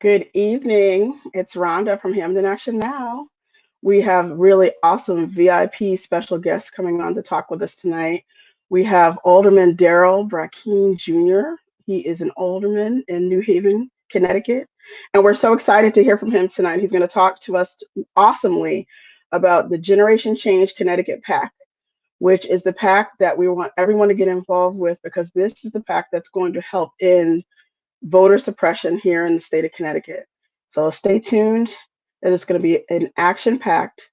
Good evening. It's Rhonda from Hamden Action Now. We have really awesome VIP special guests coming on to talk with us tonight. We have Alderman Darryl Brackeen Jr. He is an alderman in New Haven, Connecticut. And we're so excited to hear from him tonight. He's going to talk to us awesomely about the Generation Change Connecticut PAC, which is the PAC that we want everyone to get involved with because this is the PAC that's going to help end voter suppression here in the state of Connecticut. So stay tuned. It is going to be an action packed,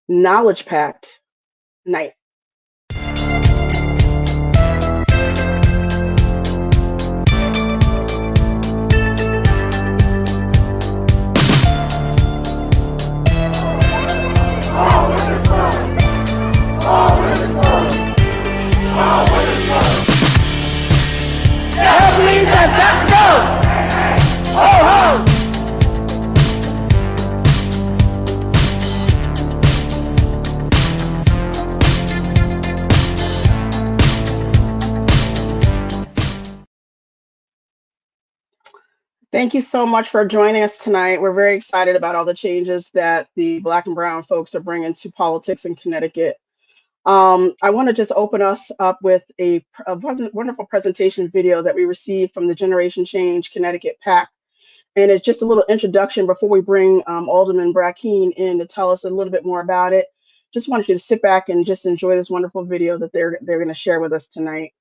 knowledge packed night. Thank you so much for joining us tonight. We're very excited about all the changes that the Black and Brown folks are bringing to politics in Connecticut. I want to just open us up with a wonderful presentation video that we received from the Generation Change Connecticut PAC. And it's just a little introduction before we bring Alderman Brackeen in to tell us a little bit more about it. Just wanted you to sit back and just enjoy this wonderful video that they're going to share with us tonight.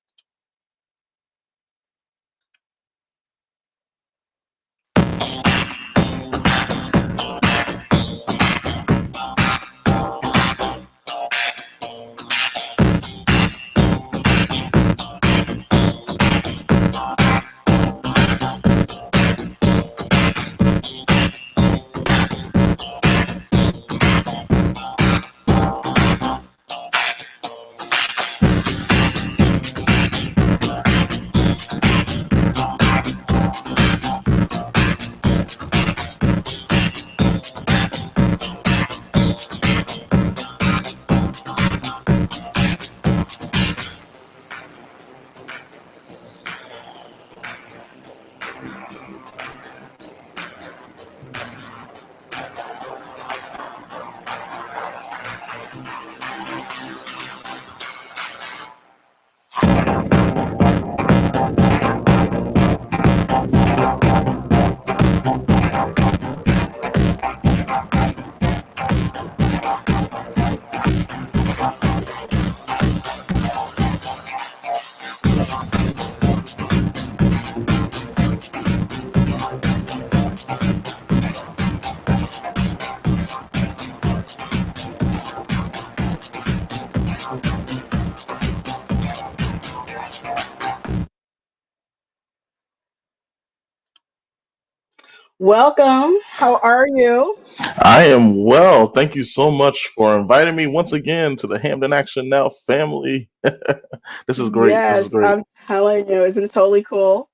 Welcome. How are you? I am well. Thank you so much for inviting me once again to the Hamden Action Now family. This is great. This is Yes, great. I'm telling you, isn't it totally cool?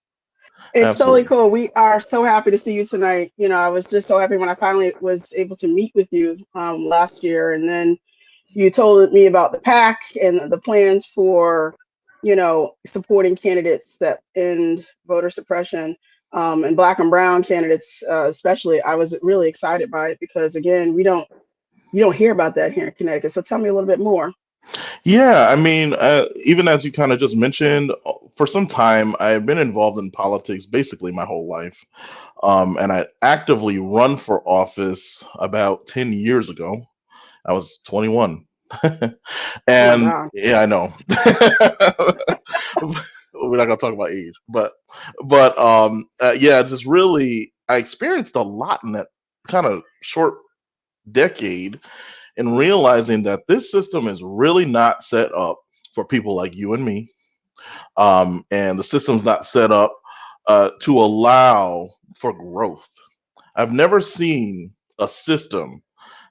It's totally Absolutely. cool. We are so happy to see you tonight. I was just so happy when I finally was able to meet with you last year, and then you told me about the PAC and the plans for, supporting candidates that end voter suppression, and Black and Brown candidates, especially. I was really excited by it because, again, you don't hear about that here in Connecticut. So tell me a little bit more. Yeah, I mean, even as you kind of just mentioned, for some time I've been involved in politics basically my whole life. And I actively run for office about 10 years ago. I was 21. Oh my And God. yeah, I know. We're not gonna talk about age, but yeah, just really, I experienced a lot in that kind of short decade, and realizing that this system is really not set up for people like you and me, and the system's not set up to allow for growth. I've never seen a system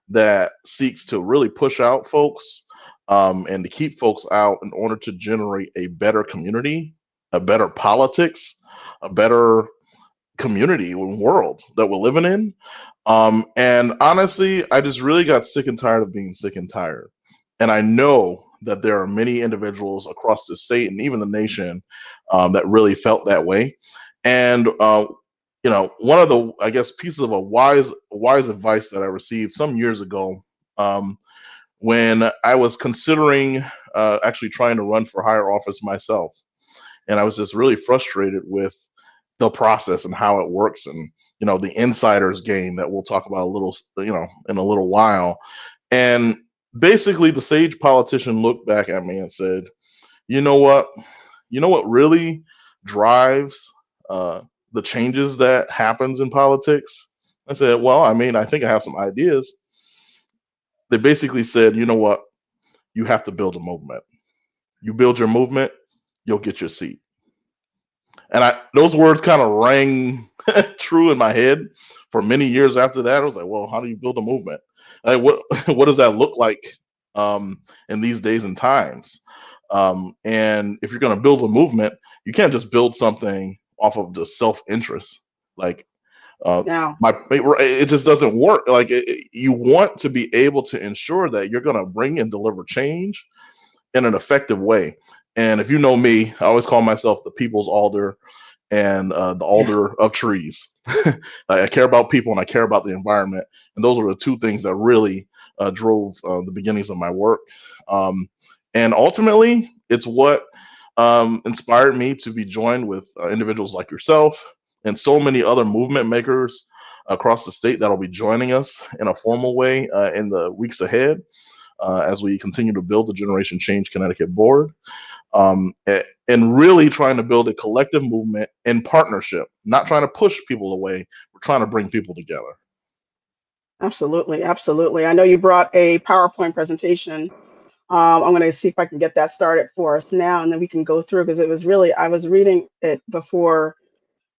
that seeks to really push out folks, and to keep folks out in order to generate a better community, a better politics, a better community and world that we're living in. And honestly, I just really got sick and tired of being sick and tired. And I know that there are many individuals across the state and even the nation, that really felt that way. And one of the, I guess, pieces of a wise advice that I received some years ago, um, when I was considering actually trying to run for higher office myself, and I was just really frustrated with the process and how it works, and the insider's game that we'll talk about a little, in a little while. And basically, the sage politician looked back at me and said, "You know what? You know what really drives uh, the changes that happens in politics?" I said, "Well, I mean, I think I have some ideas." They basically said, "You know what? You have to build a movement. You build your movement, you'll get your seat." And those words kind of rang true in my head for many years after that. I was like, "Well, how do you build a movement? Like, what what does that look like in these days and times?" And if you're going to build a movement, you can't just build something off of the self interest. Like, uh, Now, it just doesn't work. Like, you want to be able to ensure that you're going to bring and deliver change in an effective way. And if you know me, I always call myself the people's alder and the yeah, alder of trees. I care about people and I care about the environment, and those are the two things that really drove the beginnings of my work. Um, and ultimately, it's what inspired me to be joined with individuals like yourself and so many other movement makers across the state that'll be joining us in a formal way in the weeks ahead as we continue to build the Generation Change Connecticut board, and really trying to build a collective movement in partnership, not trying to push people away. We're trying to bring people together. absolutely, absolutely. I know you brought a PowerPoint presentation. I'm going to see if I can get that started for us now, and then we can go through because it was really, I was reading it before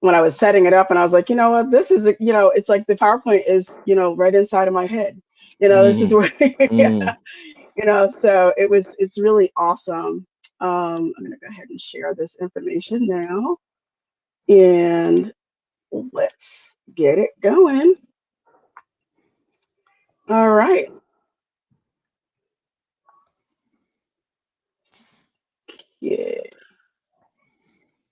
when I was setting it up, and I was like, you know what, this is, it's like the PowerPoint is, right inside of my head. This is Mm, where, mm. so it's really awesome. I'm going to go ahead and share this information now, and let's get it going. All right. Yeah.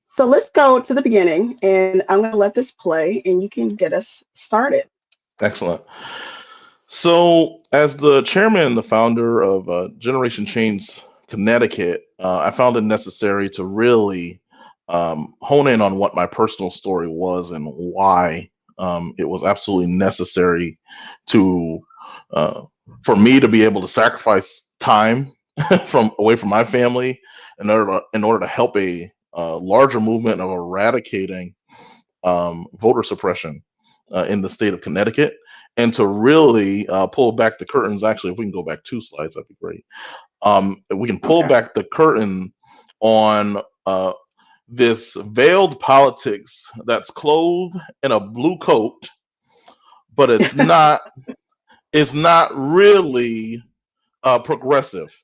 So let's go to the beginning, and I'm going to let this play, and you can get us started. Excellent. So, as the chairman and the founder of Generation Change Connecticut, I found it necessary to really hone in on what my personal story was and why it was absolutely necessary to uh, for me to be able to sacrifice time from away from my family in order to help a larger movement of eradicating voter suppression in the state of Connecticut, and to really pull back the curtains. Actually, if we can go back 2 slides, that'd be great. We can pull Okay. back the curtain on this veiled politics that's clothed in a blue coat, but it's not. It's not really progressive,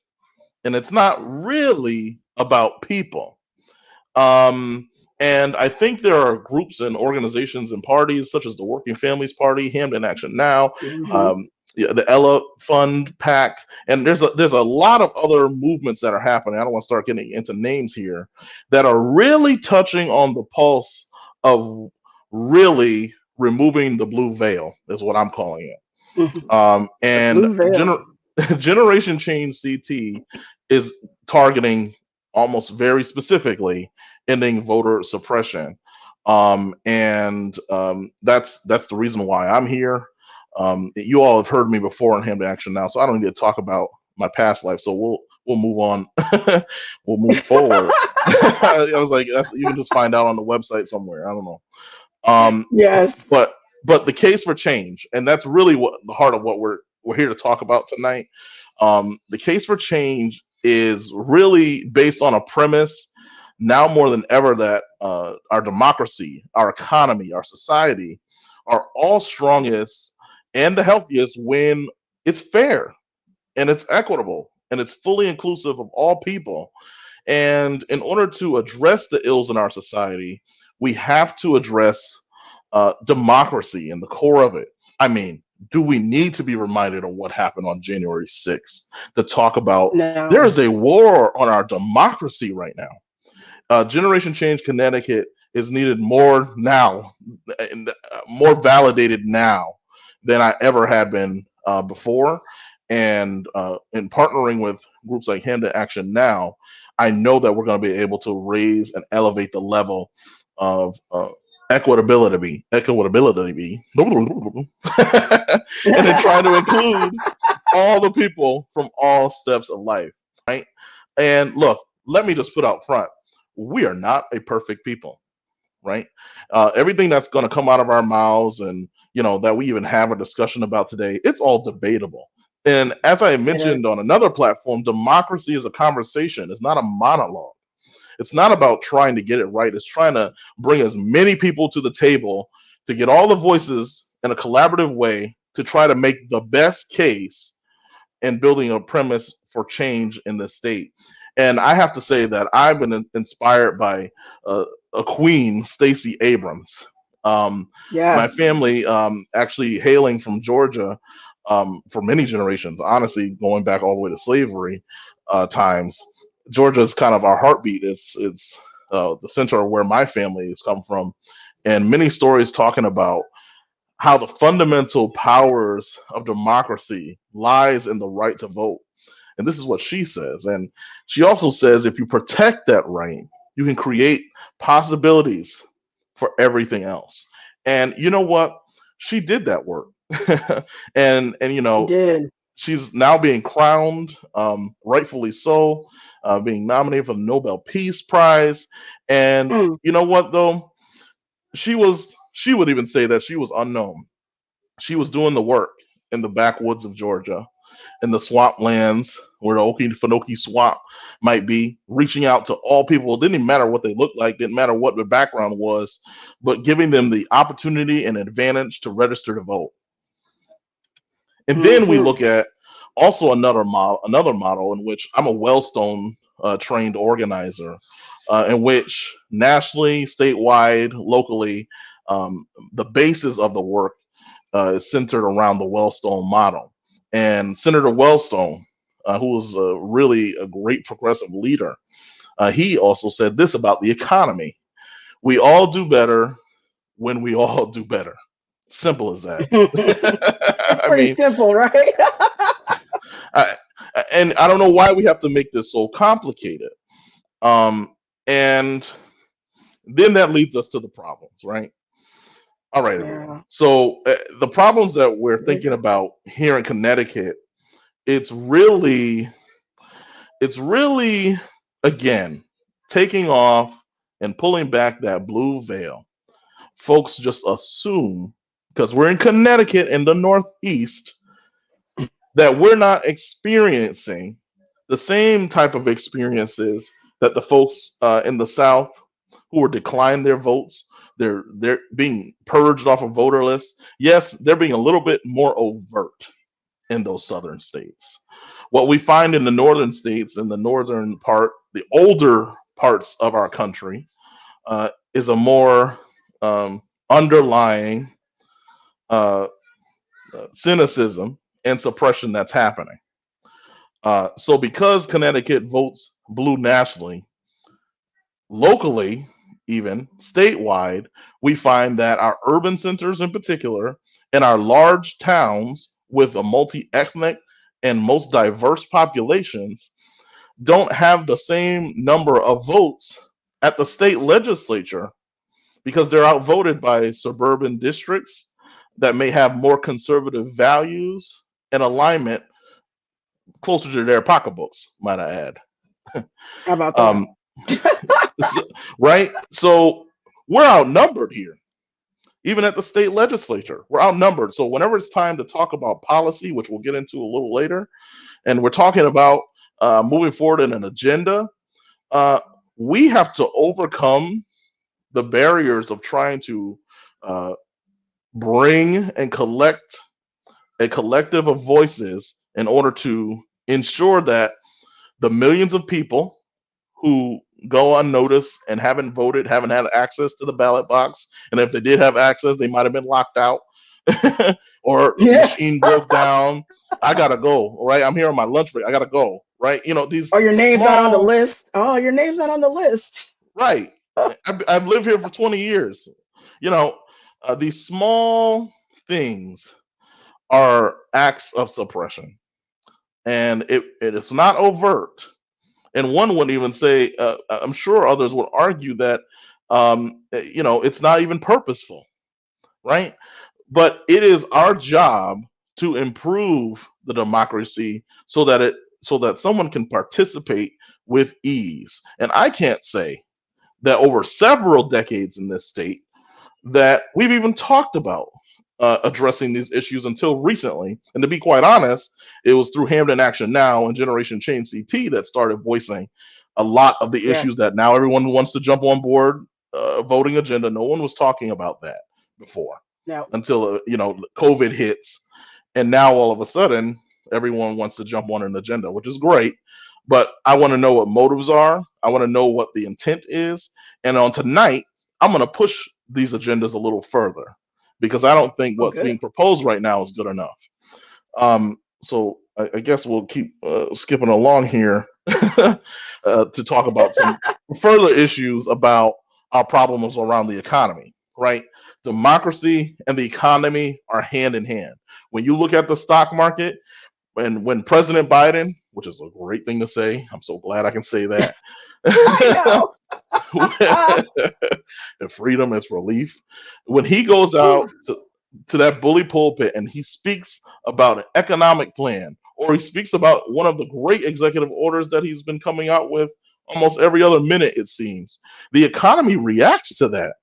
and it's not really about people. Um, and I think there are groups and organizations and parties such as the Working Families Party, Hamden Action Now, Hmm. yeah, the Ella Fund PAC, and there's a lot of other movements that are happening. I don't want to start getting into names here that are really touching on the pulse of really removing the blue veil, is what I'm calling it. Hmm. The And blue veil. Generation Change CT is targeting almost very specifically ending voter suppression. And that's the reason why I'm here. You all have heard me before in Ham to Action Now, so I don't need to talk about my past life. So we'll move on. We'll move forward. I was like, you can just find out on the website somewhere. I don't know. Um, Yes. but but the case for change, and that's really what the heart of what we're here to talk about tonight. The case for change is really based on a premise now more than ever that our democracy, our economy, our society are all strongest and the healthiest when it's fair and it's equitable and it's fully inclusive of all people. And in order to address the ills in our society, we have to address democracy and the core of it. I mean, do we need to be reminded of what happened on January 6th to talk about there No. is a war on our democracy right now? Generation Change Connecticut is needed more now, and more validated now than I ever had been before. And in partnering with groups like Hand to Action Now, I know that we're going to be able to raise and elevate the level of equitability, and then try to include all the people from all steps of life, right? And look, let me just put out front, we are not a perfect people, right? Everything that's going to come out of our mouths, and that we even have a discussion about today, it's all debatable. And as I It is. mentioned on another platform, democracy is a conversation. It's not a monologue. It's not about trying to get it right. It's trying to bring as many people to the table to get all the voices in a collaborative way to try to make the best case and building a premise for change in the state. And I have to say that I've been inspired by a queen, Stacey Abrams. My Yes. family, actually hailing from Georgia, for many generations, honestly, going back all the way to slavery times. Georgia is kind of our heartbeat. It's the center of where my family has come from, and many stories talking about how the fundamental powers of democracy lies in the right to vote. And this is what she says. And she also says if you protect that right, you can create possibilities for everything else. And you know what? She did that work. And She did. she's now being crowned, rightfully so, being nominated for the Nobel Peace Prize. And Mm. you know what though? She would even say that she was unknown. She was doing the work in the backwoods of Georgia, in the swamplands where the Okefenokee Swamp might be, reaching out to all people. It didn't even matter what they looked like, didn't matter what their background was, but giving them the opportunity and advantage to register to vote. And then we Hmm. look at also another model in which I'm a Wellstone trained organizer, in which nationally, statewide, locally, the basis of the work is centered around the Wellstone model. And Senator Wellstone, who was really a great progressive leader, he also said this about the economy: we all do better when we all do better. Simple as that. It's I pretty mean, simple, right? I, and I don't know why we have to make this so complicated. And then that leads us to the problems, right? All right, everyone. Yeah. So the problems that we're Big thinking one. about here in Connecticut, it's really, it's really, again, taking off and pulling back that blue veil. Folks just assume because we're in Connecticut in the Northeast that we're not experiencing the same type of experiences that the folks in the South who are declining their votes. They're being purged off of voter lists. Yes, they're being a little bit more overt in those southern states. What we find in the northern states, in the northern part, the older parts of our country, is a more underlying uh, cynicism and suppression that's happening. So because Connecticut votes blue nationally, locally, even statewide, we find that our urban centers in particular and our large towns with a multi-ethnic and most diverse populations don't have the same number of votes at the state legislature because they're outvoted by suburban districts that may have more conservative values and alignment closer to their pocketbooks, might I add. How about that? Um, right? So we're outnumbered here, even at the state legislature. We're outnumbered. So whenever it's time to talk about policy, which we'll get into a little later, and we're talking about moving forward in an agenda, uh, we have to overcome the barriers of trying to uh, bring and collect a collective of voices in order to ensure that the millions of people who go unnoticed and haven't voted, haven't had access to the ballot box, and if they did have access, they might have been locked out or the Yeah. machine broke down. I gotta go. All right, I'm here on my lunch break. I gotta go. Right, Or these your name's not on the small, list. Oh, your name's not on the list. right. I've lived here for 20 years. You know, these small things are acts of suppression, and it is not overt. And one would even say, I'm sure others would argue that, it's not even purposeful, right? But it is our job to improve the democracy so that someone can participate with ease. And I can't say that over several decades in this state that we've even talked about addressing these issues until recently. And to be quite honest, it was through Hamden Action Now and Generation Change CT that started voicing a lot of the Yes. issues that now everyone wants to jump on board voting agenda. No one was talking about that before No. until COVID hits, and now all of a sudden everyone wants to jump on an agenda, which is great. But I want to know what motives are. I want to know what the intent is. And on tonight, I'm going to push these agendas a little further because I don't think Oh, what's good. being proposed right now is good enough. So I guess we'll keep skipping along here to talk about some further issues about our problems around the economy, right? Democracy and the economy are hand in hand. When you look at the stock market, and when President Biden, which is a great thing to say, I'm so glad I can say that. I know. And freedom is relief. When he goes out to that bully pulpit and he speaks about an economic plan, or he speaks about one of the great executive orders that he's been coming out with almost every other minute, it seems, the economy reacts to that.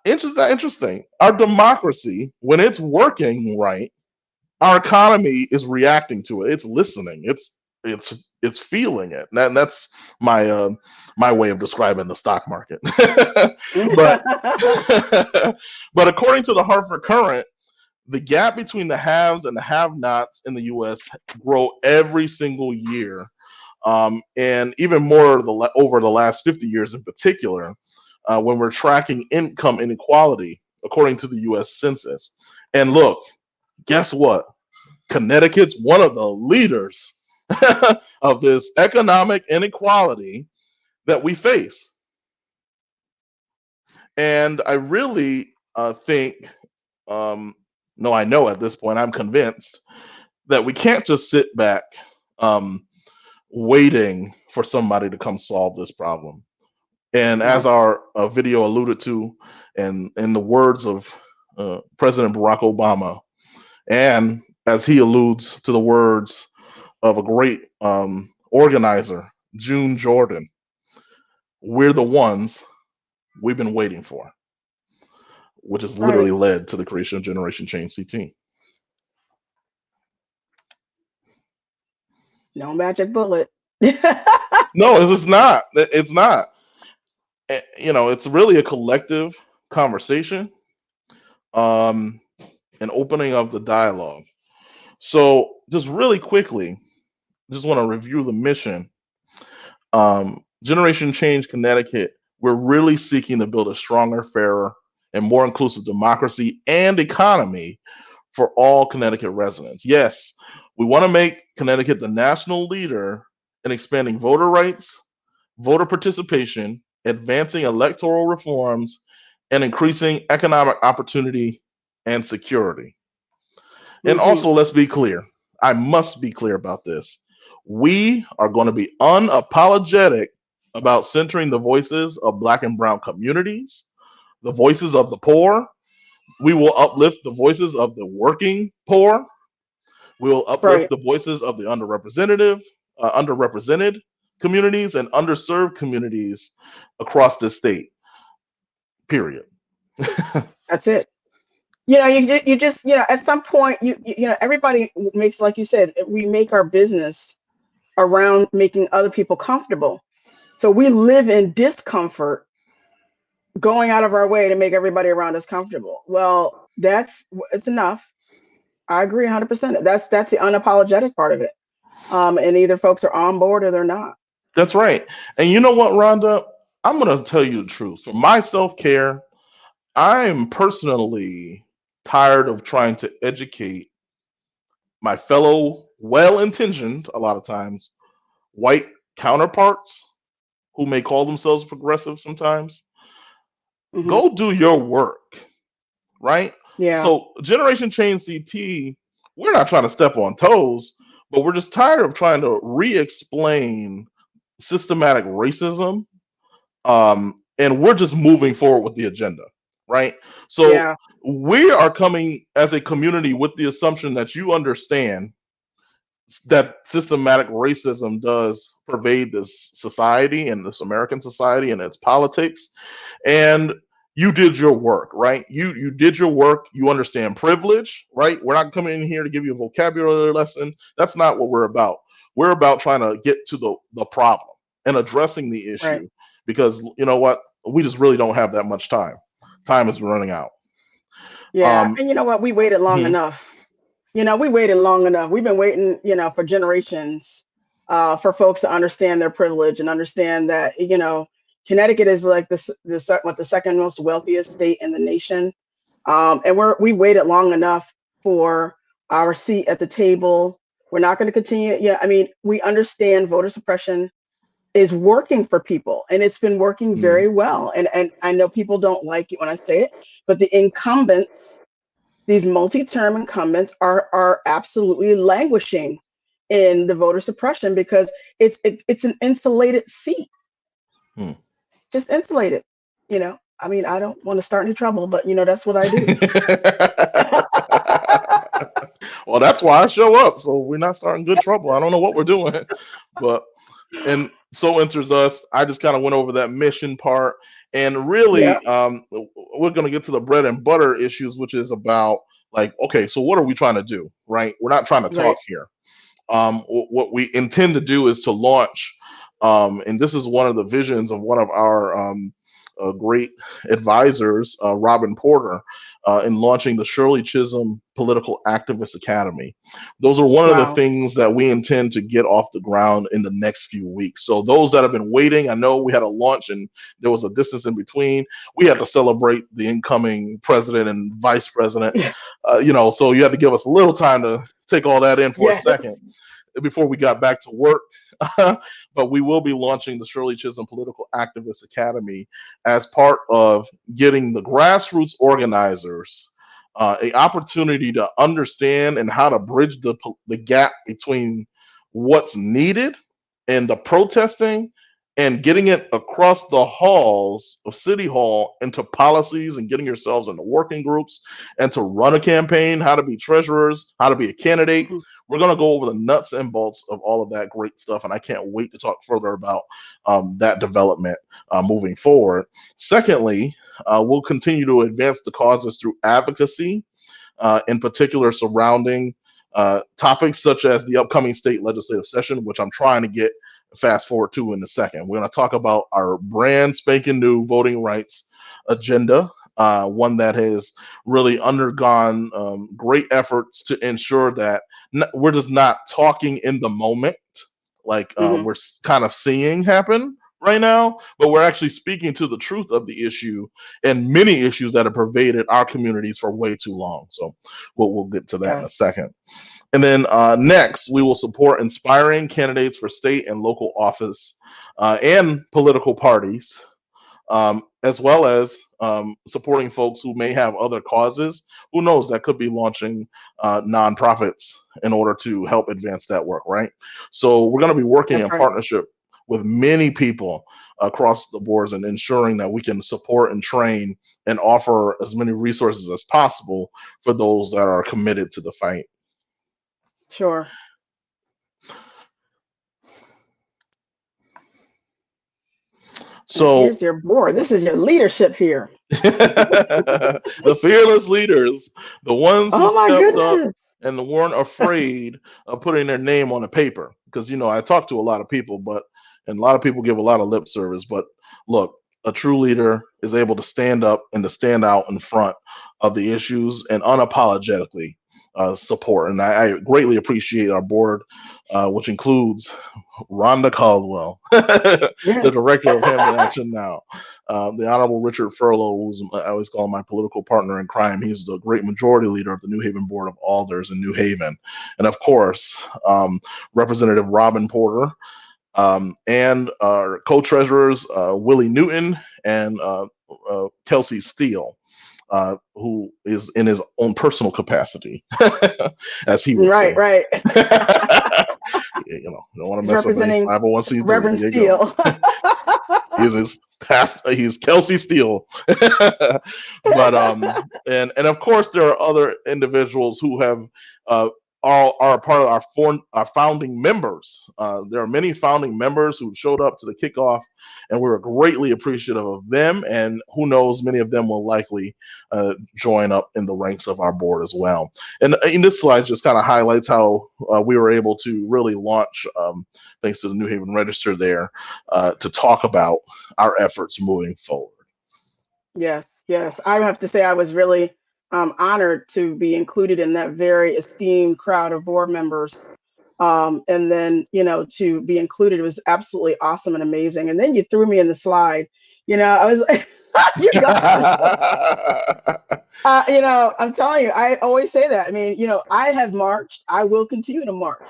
Interesting. Our democracy, when it's working right, our economy is reacting to it. It's listening. It's feeling it. And that's my way of describing the stock market. but but according to the Hartford Current, the gap between the haves and the have-nots in the U.S. grow every single year, and even more over the last 50 years in particular, when we're tracking income inequality according to the U.S. Census. And look, guess what? Connecticut's one of the leaders of this economic inequality that we face. And I really think, no, I know at this point, I'm convinced that we can't just sit back um, waiting for somebody to come solve this problem. And as No. our video alluded to, and in the words of President Barack Obama, and as he alludes to the words of a great organizer, June Jordan, we're the ones we've been waiting for, which has Right. literally led to the creation of Generation Change CT. No magic bullet. No, it's not. It's not. It's really a collective conversation, um, an opening of the dialogue. So, just really quickly, just want to review the mission. Generation Change Connecticut, we're really seeking to build a stronger, fairer, and more inclusive democracy and economy for all Connecticut residents. Yes, we want to make Connecticut the national leader in expanding voter rights, voter participation, advancing electoral reforms, and increasing economic opportunity and security. And Hmm. also, let's be clear. I must be clear about this. We are going to be unapologetic about centering the voices of Black and Brown communities, the voices of the poor. We will uplift the voices of the working poor. We will uplift Right. the voices of the underrepresented communities and underserved communities across the state. Period. That's it. You just at some point everybody makes, like you said, we make our business around making other people comfortable. So we live in discomfort, going out of our way to make everybody around us comfortable. Well, it's enough. I agree 100%. That's the unapologetic part of it. And either folks are on board or they're not. That's right. And you know what, Rhonda? I'm going to tell you the truth. For my self care, I'm personally tired of trying to educate my fellow well intentioned, a lot of times, white counterparts who may call themselves progressive sometimes, Hmm. go do your work, right? Yeah. So Generation Change CT, we're not trying to step on toes, but we're just tired of trying to re-explain systematic racism, and we're just moving forward with the agenda, right? So Yeah. we are coming as a community with the assumption that you understand that systematic racism does pervade this society and this American society and its politics, and you did your work, right? You did your work. You understand privilege, right? We're not coming in here to give you a vocabulary lesson. That's not what we're about. We're about trying to get to the problem and addressing the Right. issue, because you know what? We just really don't have that much time. Time is running out. Yeah. Um, And you know what? We waited long mhm, enough. We waited long enough. We've been waiting, for generations, for folks to understand their privilege and understand that, Connecticut is like the second most wealthiest state in the nation. And we waited long enough for our seat at the table. We're not going to continue. I mean, we understand voter suppression is working for people, and it's been working mhm. very well. And I know people don't like it when I say it, but the incumbents, these multi-term incumbents, are absolutely languishing in the voter suppression because it's an insulated seat, Hmm. just insulated. I mean, I don't want to start any trouble, but that's what I do. Well, that's why I show up. So we're not starting good trouble. I don't know what we're doing, but and so enters us. I just kind of went over that mission part, and Yeah. really, we're going to get to the bread and butter issues, which is about like, okay, so what are we trying to do, right? We're not trying to talk Right. here. What we intend to do is to launch, and this is one of the visions of one of our great advisors, Robin Porter, in launching the Shirley Chisholm Political Activist Academy. Those are one of the Wow. things that we intend to get off the ground in the next few weeks. So those that have been waiting, I know we had a launch and there was a distance in between. We had to celebrate the incoming president and vice president, so you had to give us a little time to take all that in for a Yes. second before we got back to work. But we will be launching the Shirley Chisholm Political Activist Academy as part of getting the grassroots organizers a opportunity to understand and how to bridge the gap between what's needed and the protesting and getting it across the halls of City Hall into policies and getting yourselves into working groups and to run a campaign, how to be treasurers, how to be a candidate. Mhm. We're going to go over the nuts and bolts of all of that great stuff, and I can't wait to talk further about that development moving forward. Secondly, we'll continue to advance the causes through advocacy, in particular surrounding topics such as the upcoming state legislative session, which I'm trying to get fast forward to in a second. We're going to talk about our brand spanking new voting rights agenda, one that has really undergone great efforts to ensure that we're just not talking in the moment like Mhm. we're kind of seeing happen right now, but we're actually speaking to the truth of the issue and many issues that have pervaded our communities for way too long. So we'll get to that in a Yes. second. And then next, we will support inspiring candidates for state and local office and political parties, as well as supporting folks who may have other causes. Who knows, that could be launching nonprofits in order to help advance that work, right? So we're going to be working That's in right. partnership with many people across the boards and ensuring that we can support and train and offer as many resources as possible for those that are committed to the fight. Sure. And So here's your board. This is your leadership here. the fearless leaders, the ones who Oh my stepped up goodness. and weren't afraid of putting their name on the paper. Because I talk to a lot of people, and a lot of people give a lot of lip service. But look, a true leader is able to stand up and to stand out in front of the issues and unapologetically support. And I greatly appreciate our board, which includes Rhonda Caldwell, the Yes. director of Hampton Action Now. The Honorable Richard Furlow, who's I always call my political partner in crime. He's the great majority leader of the New Haven Board of Alders in New Haven. And of course, Representative Robin Porter, And our co-treasurers, Willie Newton and Kelsey Steele, who is in his own personal capacity, as he would Right, say. right. Don't want to He's mess up any representing 501c3. Reverend There you go. Steele. He's Kelsey Steele. But and of course there are other individuals who have uh are a part of our founding members. There are many founding members who showed up to the kickoff, and we were greatly appreciative of them. And who knows, many of them will likely join up in the ranks of our board as well. And in this slide just kind of highlights how we were able to really launch, thanks to the New Haven Register there, to talk about our efforts moving forward. Yes, yes. I have to say I was really honored to be included in that very esteemed crowd of board members. And then, to be included was absolutely awesome and amazing. And then you threw me in the slide. I was like, you got this. I'm telling you, I always say that. I mean, I have marched. I will continue to march.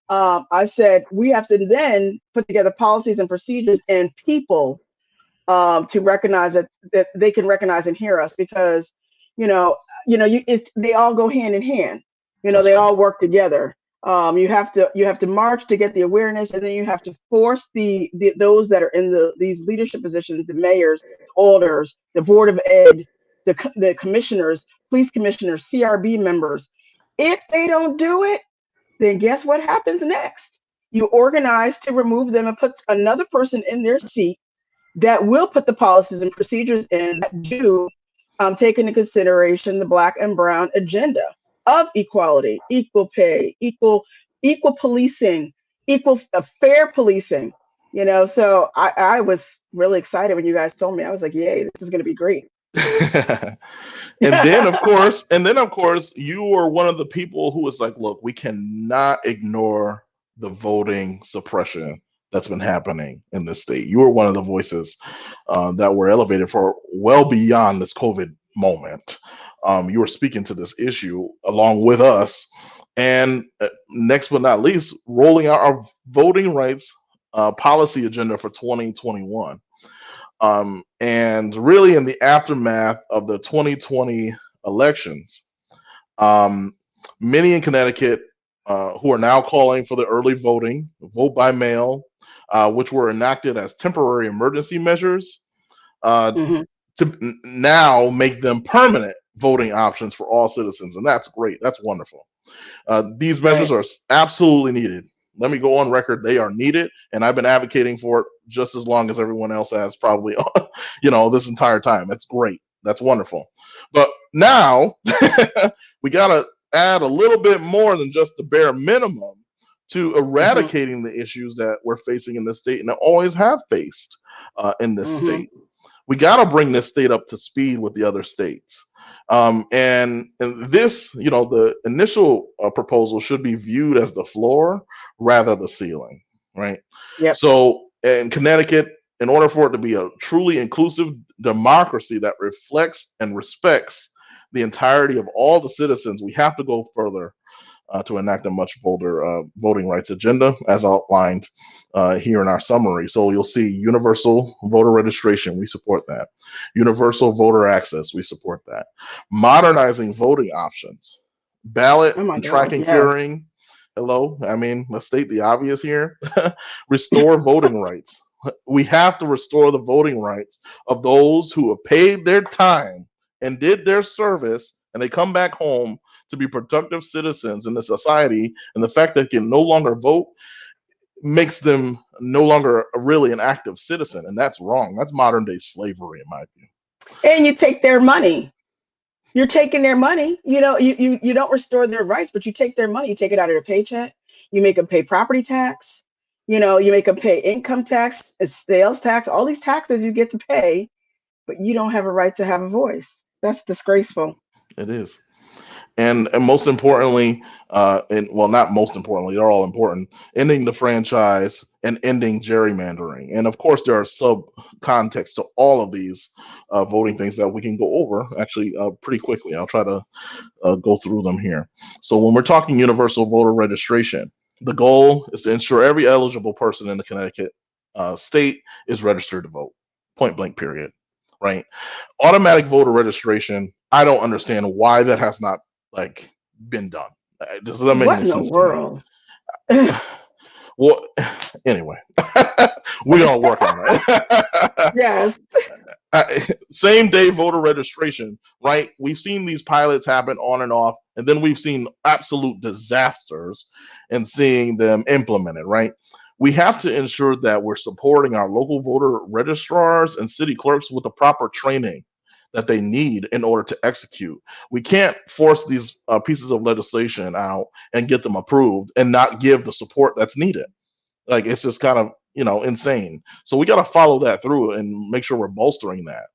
I said we have to then put together policies and procedures and people to recognize that they can recognize and hear us, because they all go hand in hand. That's They right. all work together. You have to march to get the awareness, and then you have to force those that are in these leadership positions, the mayors, alders, the board of ed, the commissioners, police commissioners, CRB members. If they don't do it, then guess what happens next? You organize to remove them and put another person in their seat that will put the policies and procedures in that do take into consideration the Black and Brown agenda of equality, equal pay, equal policing, equal fair policing. So I was really excited when you guys told me. I was like, yay, this is going to be great. And then of course you were one of the people who was like, look, we cannot ignore the voting suppression that's been happening in this state. You were one of the voices that were elevated for well beyond this COVID moment. You were speaking to this issue along with us, and next but not least, rolling out our voting rights policy agenda for 2021. And really, in the aftermath of the 2020 elections, many in Connecticut who are now calling for the early voting, vote by mail, which were enacted as temporary emergency measures, Mhm. to now make them permanent voting options for all citizens. And that's great. That's wonderful. These measures Right. are absolutely needed. Let me go on record. They are needed. And I've been advocating for it just as long as everyone else has, probably, this entire time. That's great. That's wonderful. But now we got to add a little bit more than just the bare minimum to Mhm. eradicating the issues that we're facing in this state and always have faced in this Mhm. state. We got to bring this state up to speed with the other states. And this, the initial proposal should be viewed as the floor rather the ceiling, right? Yep. So in Connecticut, in order for it to be a truly inclusive democracy that reflects and respects the entirety of all the citizens, we have to go further to enact a much bolder voting rights agenda, as outlined here in our summary. So you'll see universal voter registration, we support that. Universal voter access, we support that. Modernizing voting options, ballot Oh my and God. tracking Yes. hearing. Hello, I mean, let's state the obvious here. Restore voting rights. We have to restore the voting rights of those who have paid their time and did their service, and they come back home to be productive citizens in the society. And the fact that they can no longer vote makes them no longer really an active citizen, and that's wrong. That's modern day slavery, in my view. And you take their money. You're taking their money. You don't restore their rights, but you take their money. You take it out of their paycheck. You make them pay property tax. You make them pay income tax, sales tax, all these taxes you get to pay, but you don't have a right to have a voice. That's disgraceful. It is. And most importantly, and well, not most importantly, they're all important, ending the franchise and ending gerrymandering. And of course, there are sub contexts to all of these voting things that we can go over actually pretty quickly. I'll try to go through them here. So when we're talking universal voter registration, The goal is to ensure every eligible person in the Connecticut state is registered to vote. Point blank, period. Right? Automatic voter registration. I don't understand why that has not like been done. It doesn't make What any in the sense to me. world? Well, anyway, we're gonna work on it. Yes. Same day voter registration, right? We've seen these pilots happen on and off, and then we've seen absolute disasters and seeing them implemented, right? We have to ensure that we're supporting our local voter registrars and city clerks with the proper training that they need in order to execute. We can't force these pieces of legislation out and get them approved and not give the support that's needed. Like it's just kind of insane. So we got to follow that through and make sure we're bolstering that,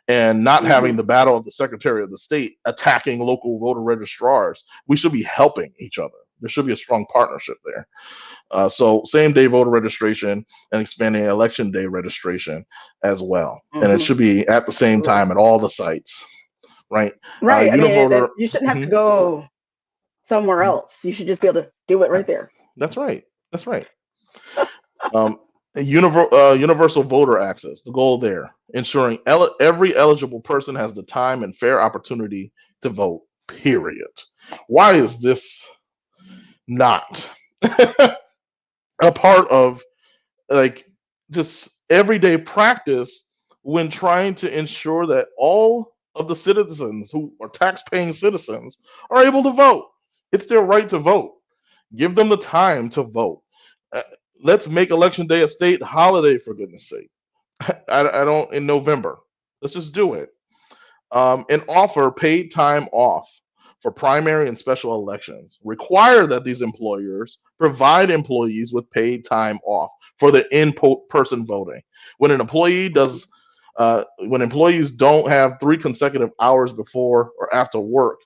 and not having the battle of the Secretary of the State attacking local voter registrars. We should be helping each other. There should be a strong partnership there. So same day voter registration and expanding election day registration as well, and it should be at the same time at all the sites, right? Right. I mean, Univoter. you shouldn't have to go somewhere else. You should just be able to do it right there. That's right. That's right. Universal voter access. The goal there, ensuring every eligible person has the time and fair opportunity to vote. Period. Why is this not a part of like just everyday practice when trying to ensure that all of the citizens who are tax-paying citizens are able to vote? It's their right to vote. Give them the time to vote. Let's make election day a state holiday, for goodness sake. I don't in November. Let's just do it. And offer paid time off for primary and special elections. Require that these employers provide employees with paid time off for the in-person voting. When an employee does, when employees don't have 3 consecutive hours before or after work,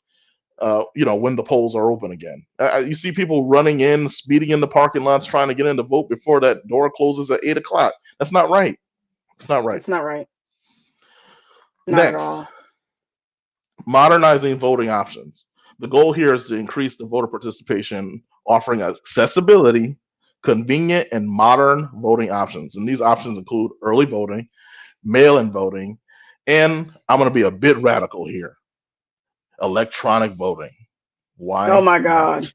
when the polls are open again. You see people running in, speeding in the parking lots, trying to get in to vote before that door closes at 8 o'clock. That's not right. It's not right. It's not right. Not Next, at all. modernizing voting options. The goal here is to increase the voter participation, offering accessibility, convenient, and modern voting options. And these options include early voting, mail-in voting, and I'm going to be a bit radical here, electronic voting. Why? Oh my God.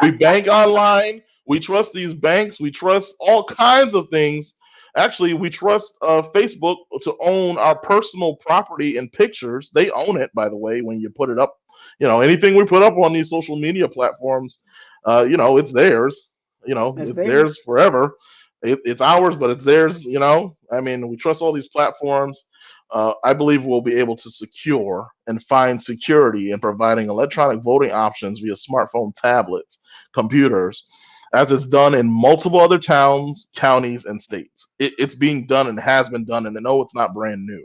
We bank online. We trust these banks. We trust all kinds of things. Actually, we trust Facebook to own our personal property and pictures. They own it, by the way, when you put it up. Anything we put up on these social media platforms, it's theirs. It's theirs forever. It's ours, but it's theirs. I mean, we trust all these platforms. I believe we'll be able to secure and find security in providing electronic voting options via smartphone, tablets, computers, as it's done in multiple other towns, counties, and states. It's being done and has been done, and I know it's not brand new.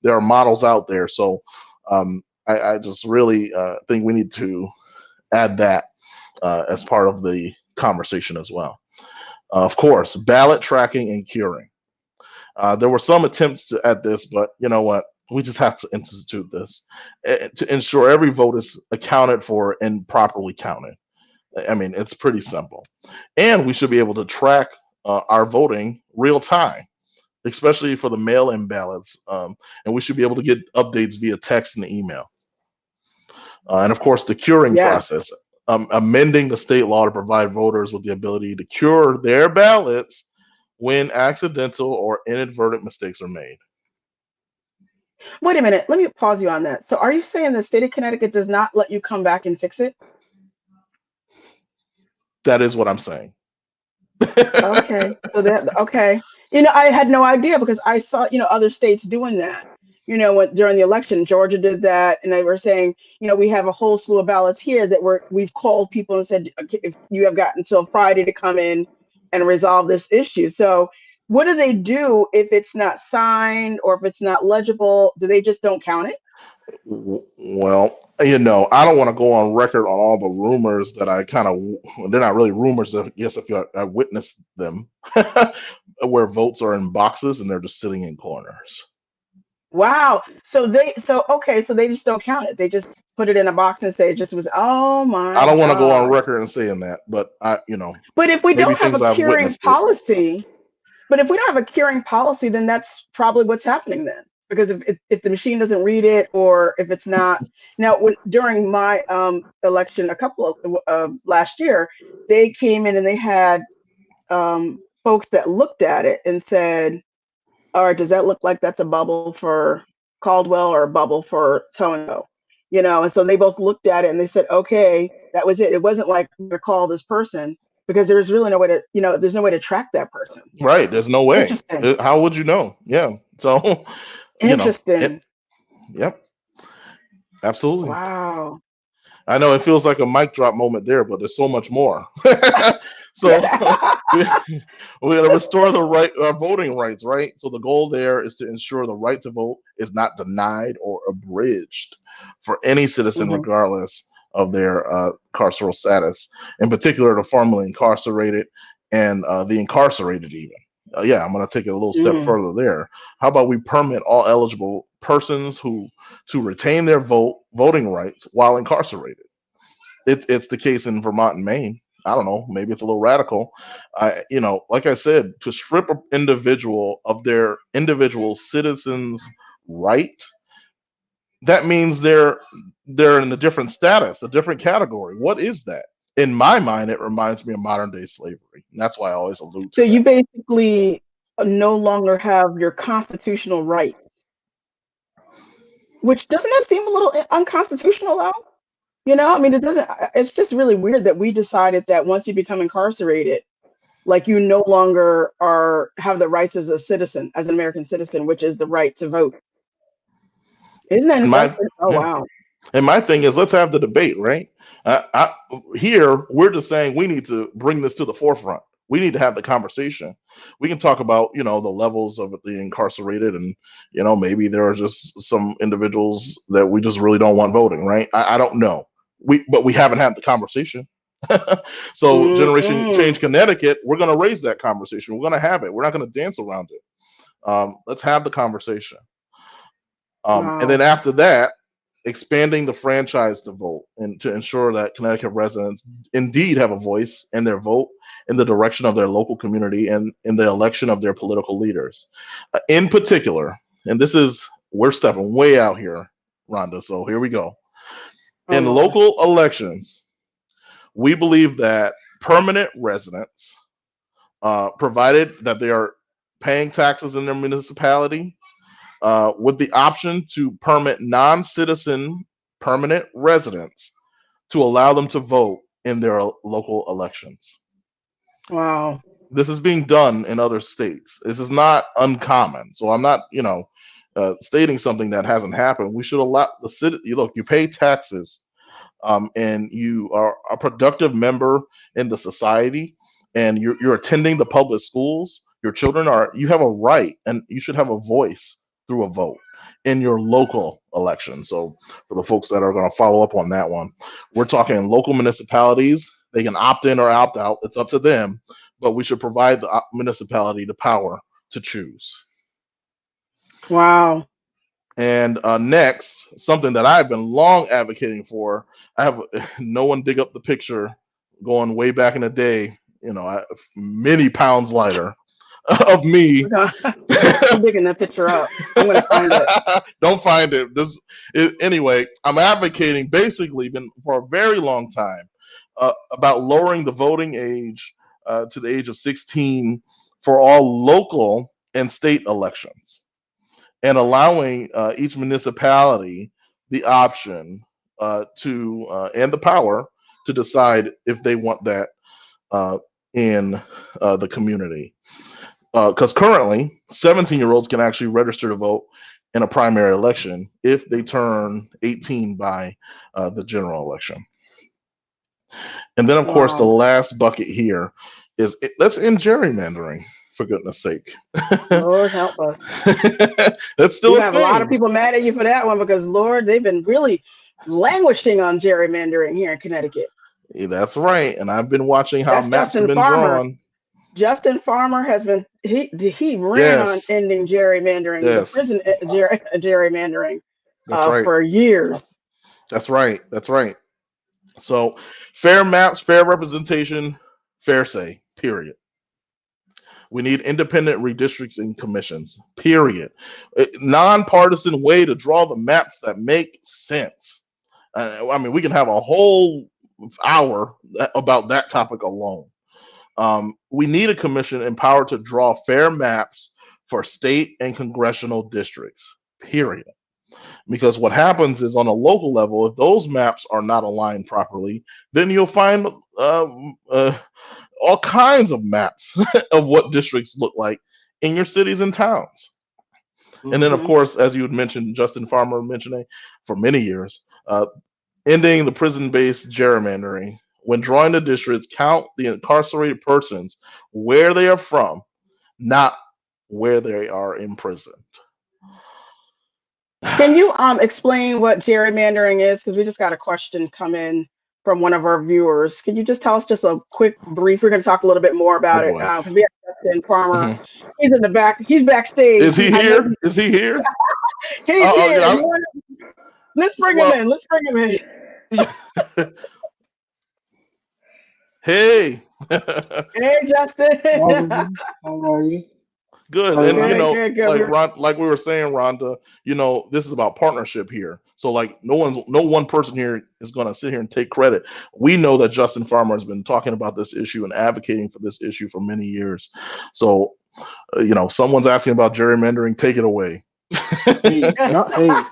There are models out there. So I just really think we need to add that as part of the conversation as well. Of course, ballot tracking and curing. There were some attempts at this, but you know what? We just have to institute this to ensure every vote is accounted for and properly counted. I mean, it's pretty simple. And we should be able to track our voting real time, especially for the mail-in ballots. And we should be able to get updates via text and email. And of course, the curing process, amending the state law to provide voters with the ability to cure their ballots when accidental or inadvertent mistakes are made. Wait a minute. Let me pause you on that. So are you saying the state of Connecticut does not let you come back and fix it? That is what I'm saying. Okay. Okay. I had no idea because I saw, other states doing that. During the election, Georgia did that, and they were saying, we have a whole slew of ballots here that we've called people and said, okay, if you have got until Friday to come in and resolve this issue. So what do they do if it's not signed or if it's not legible? Do they just don't count it? Well, I don't want to go on record on all the rumors that they're not really rumors. I guess if I witnessed them, where votes are in boxes and they're just sitting in corners. Wow. So they just don't count it. They just put it in a box and say it just was. Oh I my don't want to go on God. record and saying that, but But if we maybe don't have things a I've curing witnessed it. policy, But if we don't have a curing policy, then that's probably what's happening then. Because if the machine doesn't read it, or if it's not now, during my election, a couple of last year, they came in and they had folks that looked at it and said, "All right, does that look like that's a bubble for Caldwell or a bubble for so and so?" And so they both looked at it and they said, "Okay, that was it." It wasn't like we call this person because there's really no way to, there's no way to track that person. Right. There's no way. Interesting. How would you know? Yeah. So, it, Interesting. yep, absolutely. Wow. I know it feels like a mic drop moment there, but there's so much more. So we we got to restore the right our voting rights, right? So the goal there is to ensure the right to vote is not denied or abridged for any citizen, Hmm. regardless of their carceral status, in particular the formerly incarcerated and the incarcerated even. Yeah, I'm going to take it a little step Mm. further there. How about we permit all eligible persons who to retain their voting rights while incarcerated? It's the case in Vermont and Maine. I don't know. Maybe it's a little radical. Like I said, to strip an individual of their individual citizens' right, that means they're in a different status, a different category. What is that? In my mind, it reminds me of modern day slavery. And that's why I always allude So to you that. basically no longer have your constitutional rights, which doesn't that seem a little unconstitutional though? I mean, it doesn't. It's just really weird that we decided that once you become incarcerated, like you no longer have the rights as a citizen, as an American citizen, which is the right to vote. Isn't that And my interesting? Oh yeah. wow. And my thing is, let's have the debate, right? Here, we're just saying we need to bring this to the forefront. We need to have the conversation. We can talk about, the levels of the incarcerated, and maybe there are just some individuals that we just really don't want voting, right? I don't know. But we haven't had the conversation. So, Generation Mm-mm. Change Connecticut, we're going to raise that conversation. We're going to have it. We're not going to dance around it. Let's have the conversation. And then Wow. after that, expanding the franchise to vote and to ensure that Connecticut residents indeed have a voice in their vote in the direction of their local community and in the election of their political leaders. In particular, and we're stepping way out here, Rhonda. So here we go. Oh In Lord. local elections, we believe that permanent residents, provided that they are paying taxes in their municipality, with the option to permit non-citizen permanent residents to allow them to vote in their local elections. Wow. This is being done in other states. This is not uncommon. So I'm not, stating something that hasn't happened. We should allow the city. Look, you pay taxes, and you are a productive member in the society, and you're attending the public schools. Your children you have a right, and you should have a voice through a vote in your local election. So for the folks that are going to follow up on that one, we're talking local municipalities. They can opt in or opt out. It's up to them, but we should provide the municipality the power to choose. Wow. And next, something that I've been long advocating for, I have no one dig up the picture going way back in the day, many pounds lighter of me. We're gonna, I'm digging that picture up. I'm gonna find it. Don't find it. Anyway, I'm advocating basically been for a very long time about lowering the voting age to the age of 16 for all local and state elections, and allowing each municipality the option to and the power to decide if they want that uh, in the community. Because currently, 17-year-olds can actually register to vote in a primary election if they turn 18 by the general election. And then, of course, the Wow. last bucket here is let's end gerrymandering, for goodness sake. Lord help us. That's still You're a gonna have a lot of thing. people mad at you for that one because Lord, they've been really languishing on gerrymandering here in Connecticut. Yeah, that's right. And I've been watching how That's maps have Justin been Farmer. drawn. Justin Farmer has been he ran on Yes, ending gerrymandering, the yes, prison gerrymandering, that's right. for years. That's right. That's right. So, fair maps, fair representation, fair say. Period. We need independent redistricting commissions. Period. Nonpartisan way to draw the maps that make sense. I mean, we can have a whole hour about that topic alone. We need a commission empowered to draw fair maps for state and congressional districts. Period. Because what happens is on a local level, if those maps are not aligned properly, then you'll find all kinds of maps of what districts look like in your cities and towns. And then, of Hmm. course, as you had mentioned, Justin Farmer mentioning for many years, ending the prison based gerrymandering. When drawing the districts, count the incarcerated persons where they are from, not where they are imprisoned. Can you explain what gerrymandering is? Because we just got a question come in from one of our viewers. Can you just tell us just a quick brief? We're going to talk a little bit more Oh about it boy. because we have Justin Farmer. Mhm. He's in the back. He's backstage. Is he I know here? Is he here? he's Oh, here. yeah. Let's bring him Well, in. Let's bring him in. hey. Hey, Justin. Alderman, how are you? Good. How And are you you? Good, know, good, good. like like we were saying, Rhonda, this is about partnership here. So like no one person here is gonna sit here and take credit. We know that Justin Farmer has been talking about this issue and advocating for this issue for many years. So someone's asking about gerrymandering, take it away. Hey, not hey,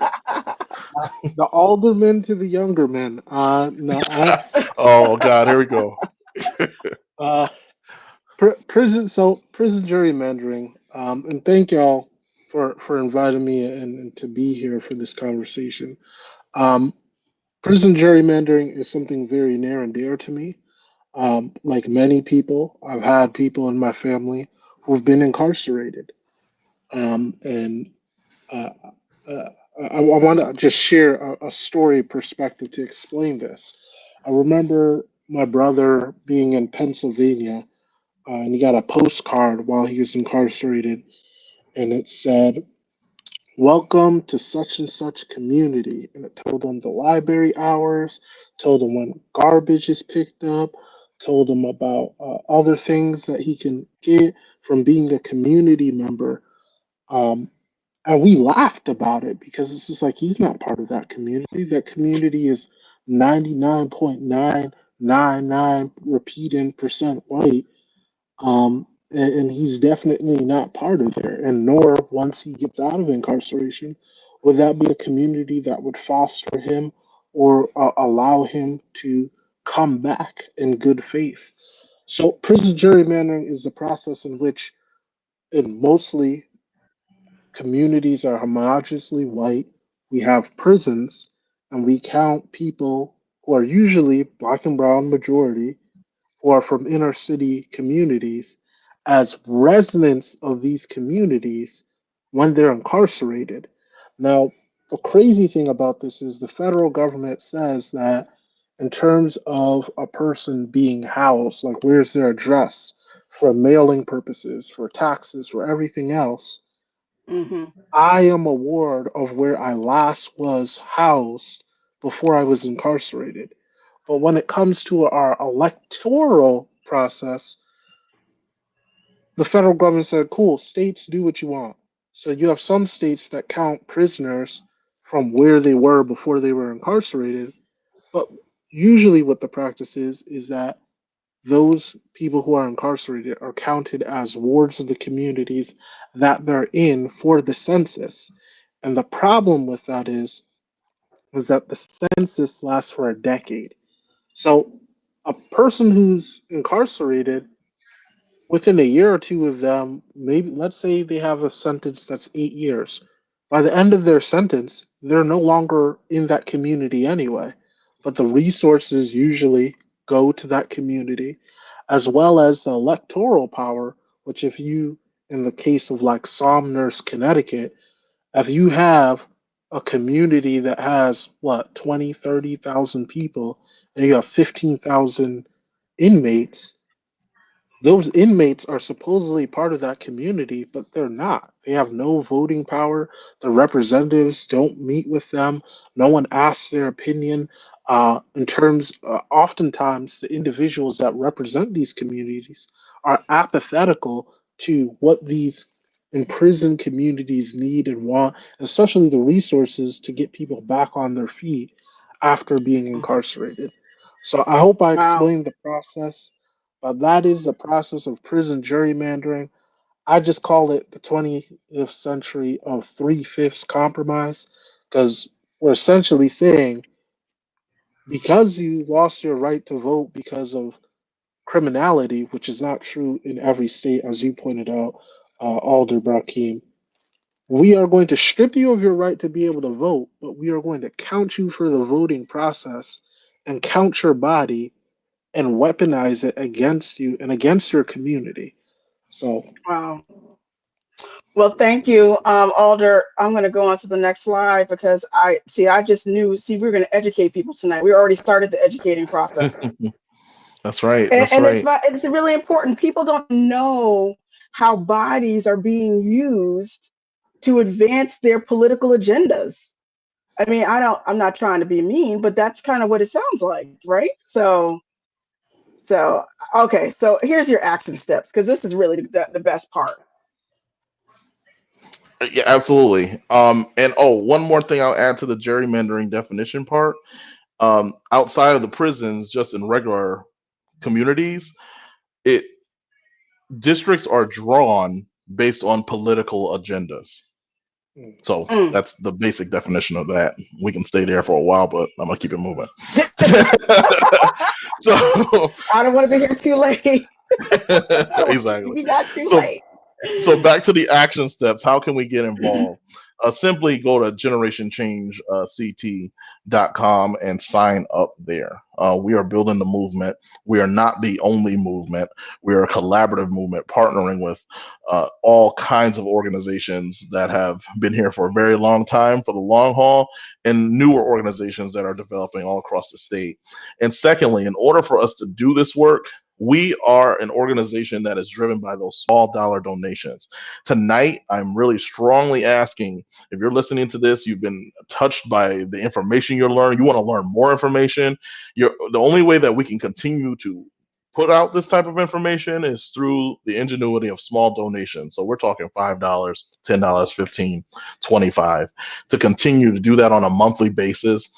the alderman to the younger men. No, Oh God, here we go. uh, prison gerrymandering. And thank y'all for inviting me and to be here for this conversation. Um, Prison gerrymandering is something very near and dear to me. Like many people, I've had people in my family who've been incarcerated. And uh, uh, I want to just share a story perspective to explain this. I remember my brother being in Pennsylvania, and he got a postcard while he was incarcerated, and it said, "Welcome to such and such community." And it told him the library hours, told him when garbage is picked up, told him about other things that he can get from being a community member. Um, and we laughed about it because it's just like he's not part of that community. That community is 99.999 repeating percent white. And he's definitely not part of there. And nor, once he gets out of incarceration, would that be a community that would foster him or allow him to come back in good faith. So, prison gerrymandering is the process in which it mostly communities are homogeneously white. We have prisons, and we count people who are usually black and brown majority, who are from inner city communities, as residents of these communities when they're incarcerated. Now, the crazy thing about this is the federal government says that in terms of a person being housed, like where's their address for mailing purposes, for taxes, for everything else, Hmm. I am a ward of where I last was housed before I was incarcerated. But when it comes to our electoral process, the federal government said, cool, states do what you want. So you have some states that count prisoners from where they were before they were incarcerated. But usually, what the practice is that those people who are incarcerated are counted as wards of the communities that they're in for the census. And the problem with that is that the census lasts for a decade. So a person who's incarcerated, within a year or two of them, maybe let's say they have a sentence that's 8 years. By the end of their sentence, they're no longer in that community anyway. But the resources usually go to that community, as well as the electoral power, which, if you, in the case of like Somers, Connecticut, if you have a community that has what 20, 30,000 people and you have 15,000 inmates, Those inmates are supposedly part of that community, but they're not. They have no voting power. The representatives don't meet with them. No one asks their opinion. Oftentimes, the individuals that represent these communities are apathetical to what these imprisoned communities need and want, especially the resources to get people back on their feet after being incarcerated. So I hope I Wow. explained the process, but that is the process of prison gerrymandering. I just call it the 20th century of three-fifths compromise because we're essentially saying because you lost your right to vote because of criminality, which is not true in every state, as you pointed out, Alder Brackeen, we are going to strip you of your right to be able to vote, but we are going to count you for the voting process and count your body and weaponize it against you and against your community. So, Wow. Well, thank you, Alder. I'm going to go on to the next slide because I just knew, see, we are going to educate people tonight. We already started the educating process. That's right. And, That's and right. it's really important. People don't know how bodies are being used to advance their political agendas. I mean, I'm not trying to be mean, but that's kind of what it sounds like, right? So, okay, so here's your action steps because this is really the best part. Yeah, absolutely. And oh, one more thing I'll add to the gerrymandering definition part. Outside of the prisons, just in regular communities, it districts are drawn based on political agendas. mm. So Mm. that's the basic definition of that. We can stay there for a while, but I'm gonna keep it moving. So I don't want to be here too late. I don't want to exactly. be back too So late. back to the action steps. How can we get involved? Simply go to generationchangect.com and sign up there. We are building the movement. We are not the only movement. We are a collaborative movement partnering with all kinds of organizations that have been here for a very long time for the long haul and newer organizations that are developing all across the state. And secondly, in order for us to do this work, we are an organization that is driven by those small dollar donations. Tonight, I'm really strongly asking if you're listening to this, you've been touched by the information you're learning, you want to learn more information. The only way that we can continue to put out this type of information is through the ingenuity of small donations. So we're talking $5, $10, 15, 25. To continue to do that on a monthly basis,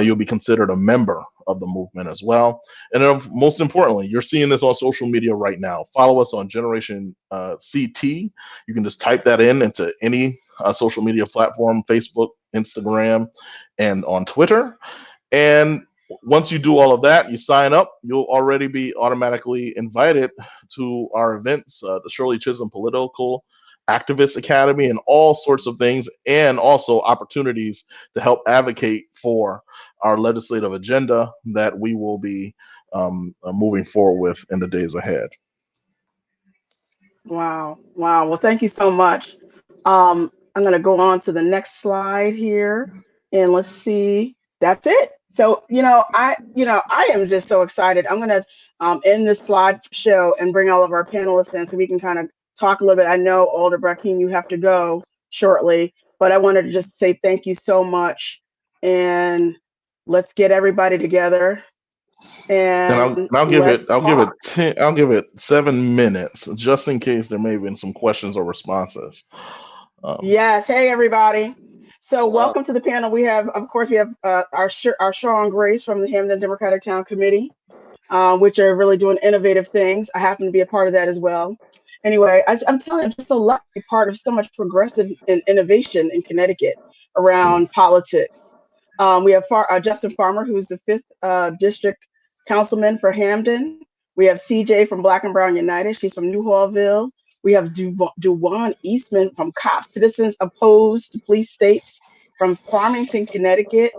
you'll be considered a member of the movement as well. And then most importantly, you're seeing this on social media right now. Follow us on Generation CT. You can just type that in into any social media platform, Facebook, Instagram, and on Twitter. And once you do all of that, you sign up, you'll already be automatically invited to our events, the Shirley Chisholm Political Activist Academy, and all sorts of things, and also opportunities to help advocate for our legislative agenda that we will be moving forward with in the days ahead. Wow. Wow. Well, thank you so much. I'm going to go on to the next slide here and let's see. That's it. So, I am just so excited. I'm going to end this slide show and bring all of our panelists in so we can kind of talk a little bit. I know, Alder Brackeen, you have to go shortly, but I wanted to just say thank you so much. And let's get everybody together And and I'll give it let's talk. 10, I'll give it 7 minutes just in case there may have been some questions or responses. Um, Yes. Hey, everybody. So, Uh, welcome to the panel. We have, of course, we have our Sean Grace from the Hamden Democratic Town Committee, which are really doing innovative things. I happen to be a part of that as well. Anyway, I'm telling you, I'm just so lucky to be part of so much progressive and innovation in Connecticut around politics. We have Justin Farmer, who's the 5th district councilman for Hamden. We have CJ from Black and Brown United. She's from New Hallville. We have Duwan Eastman from COP, Citizens Opposed to Police States from Farmington, Connecticut.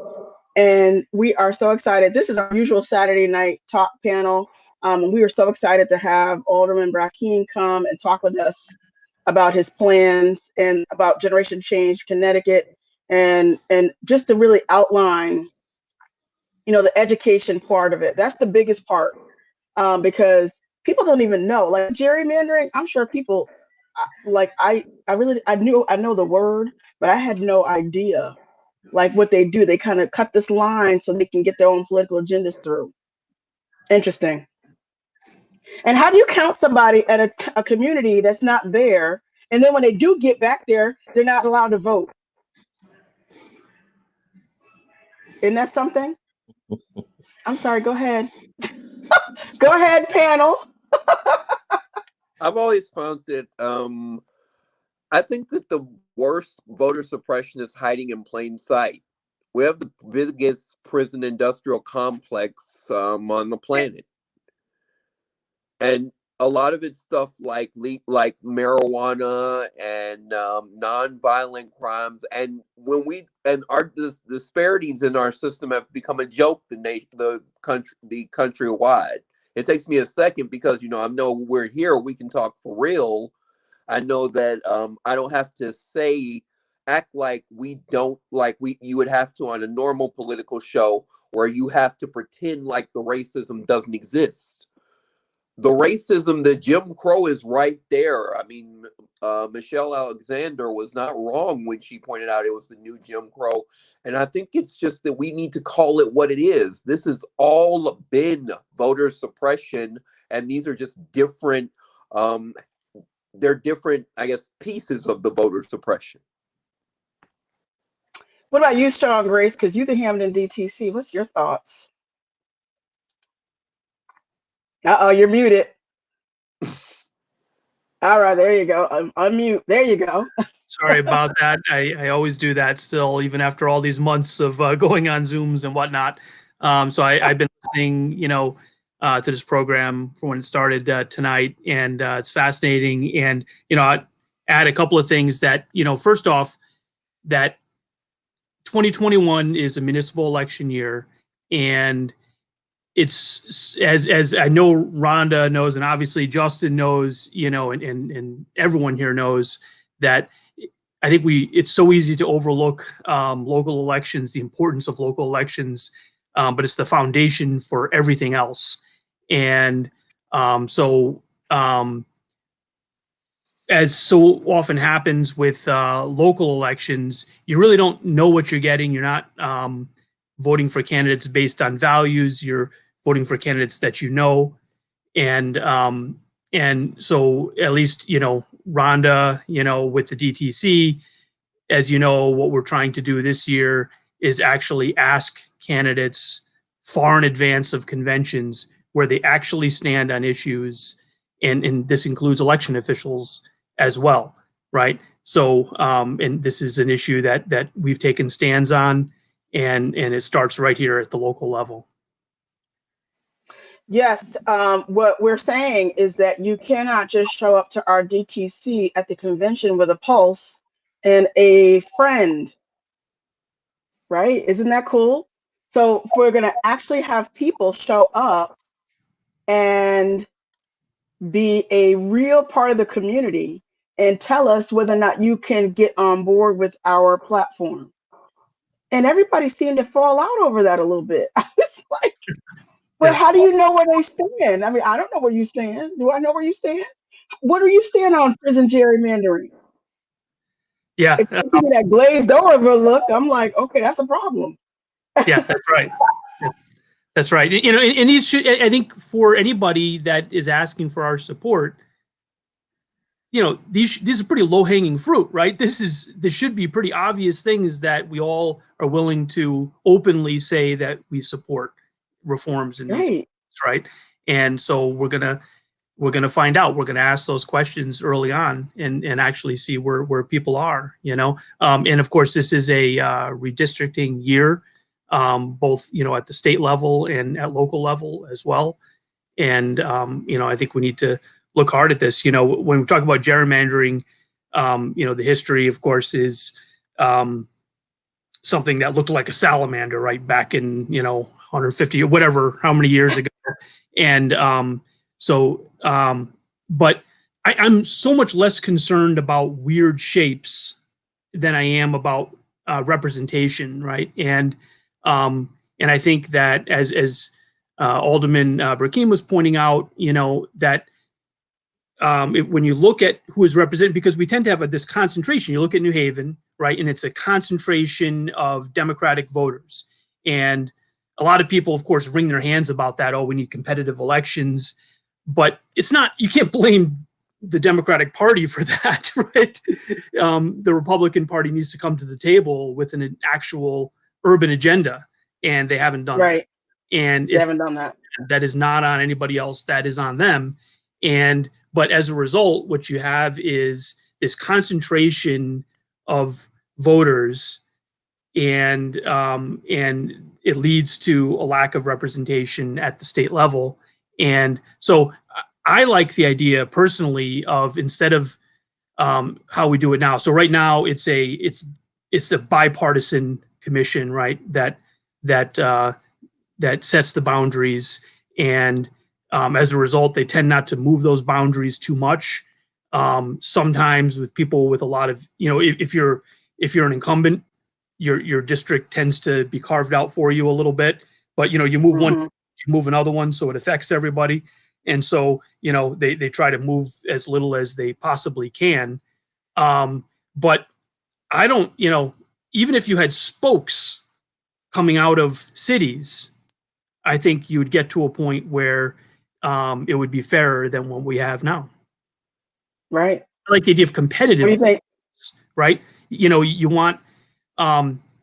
And we are so excited. This is our usual Saturday night talk panel. And we are so excited to have Alderman Brackeen come and talk with us about his plans and about Generation Change Connecticut and just to really outline, the education part of it. That's the biggest part because people don't even know. Like gerrymandering, I'm sure people like I know the word, but I had no idea like what they do. They kind of cut this line so they can get their own political agendas through. Interesting. And how do you count somebody at a community that's not there? And then when they do get back there, they're not allowed to vote. Isn't that something? I'm sorry, go ahead. Go ahead, panel. I've always found that I think that the worst voter suppression is hiding in plain sight. We have the biggest prison industrial complex on the planet, and a lot of it's stuff like marijuana and non-violent crimes. And when we and our disparities in our system have become a joke the countrywide. It takes me a second because I know we're here. We can talk for real. I know that I don't have to act like we don't you would have to on a normal political show where you have to pretend like the racism doesn't exist. The racism, the Jim Crow is right there. I mean, Michelle Alexander was not wrong when she pointed out it was the new Jim Crow. And I think it's just that we need to call it what it is. This has all been voter suppression, and these are just different they're different, I guess, pieces of the voter suppression. What about you, Sean Grace? Because you're the Hamden DTC. What's your thoughts? Uh-oh, you're muted. All right, there you go. Unmute. There you go. Sorry about that. I always do that still, even after all these months of going on Zooms and whatnot. So I've been listening, to this program from when it started tonight, and it's fascinating. And I add a couple of things that first off, that 2021 is a municipal election year, and it's as I know Rhonda knows, and obviously Justin knows, and everyone here knows that. I think it's so easy to overlook local elections, the importance of local elections, but it's the foundation for everything else. And so as so often happens with local elections, you really don't know what you're getting. You're not voting for candidates based on values. You're voting for candidates that you know. And so at least, Rhonda, with the DTC, as you know, what we're trying to do this year is actually ask candidates far in advance of conventions where they actually stand on issues. And this includes election officials as well, right? So, and this is an issue that we've taken stands on, and it starts right here at the local level. Yes, what we're saying is that you cannot just show up to our DTC at the convention with a pulse and a friend, right? Isn't that cool? So if we're going to actually have people show up and be a real part of the community and tell us whether or not you can get on board with our platform. And everybody seemed to fall out over that a little bit. I was like, well, how do you know where they stand? I mean, I don't know where you stand. Do I know where you stand? What do you stand on prison gerrymandering? Yeah. If you give me that glazed over look, I'm like, okay, that's a problem. Yeah, that's right. That's right. And these should, I think, for anybody that is asking for our support, these are pretty low hanging fruit, right? This should be pretty obvious things that we all are willing to openly say that we support reforms in these, right? And so we're gonna find out. We're gonna ask those questions early on and actually see where people are, And of course, this is a redistricting year, both at the state level and at local level as well. And I think we need to look hard at this. When we talk about gerrymandering, the history, of course, is something that looked like a salamander, right, back in 150 or whatever, how many years ago. And but I'm so much less concerned about weird shapes than I am about representation, right? And I think that as Alderman Brackeen was pointing out, that when you look at who is represented, because we tend to have this concentration. You look at New Haven, right, and it's a concentration of Democratic voters. And a lot of people, of course, wring their hands about that. Oh, we need competitive elections. But it's not, you can't blame the Democratic Party for that, right? The Republican Party needs to come to the table with an actual urban agenda, and they haven't done Right. that. And They haven't done that. That is not on anybody else, that is on them. But as a result, what you have is this concentration of voters, and it leads to a lack of representation at the state level. And so I like the idea personally of, instead of how we do it now. So right now it's a bipartisan commission, right? That sets the boundaries, and as a result, they tend not to move those boundaries too much. Sometimes with people with a lot of, if you're an incumbent, your district tends to be carved out for you a little bit. But you move one, you move another one, so it affects everybody. And so they try to move as little as they possibly can. But I don't, even if you had spokes coming out of cities, I think you would get to a point where it would be fairer than what we have now. Right. I like the idea of competitive. What do you think? Right? You want,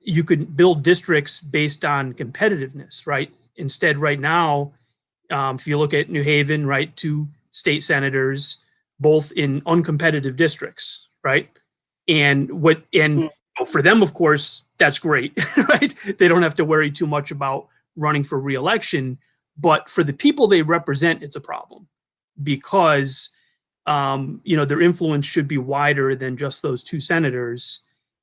you could build districts based on competitiveness, right? Instead, right now, if you look at New Haven, right, 2 state senators, both in uncompetitive districts, right? And for them, of course, that's great, right? They don't have to worry too much about running for re-election. But for the people they represent, it's a problem, because their influence should be wider than just those 2 senators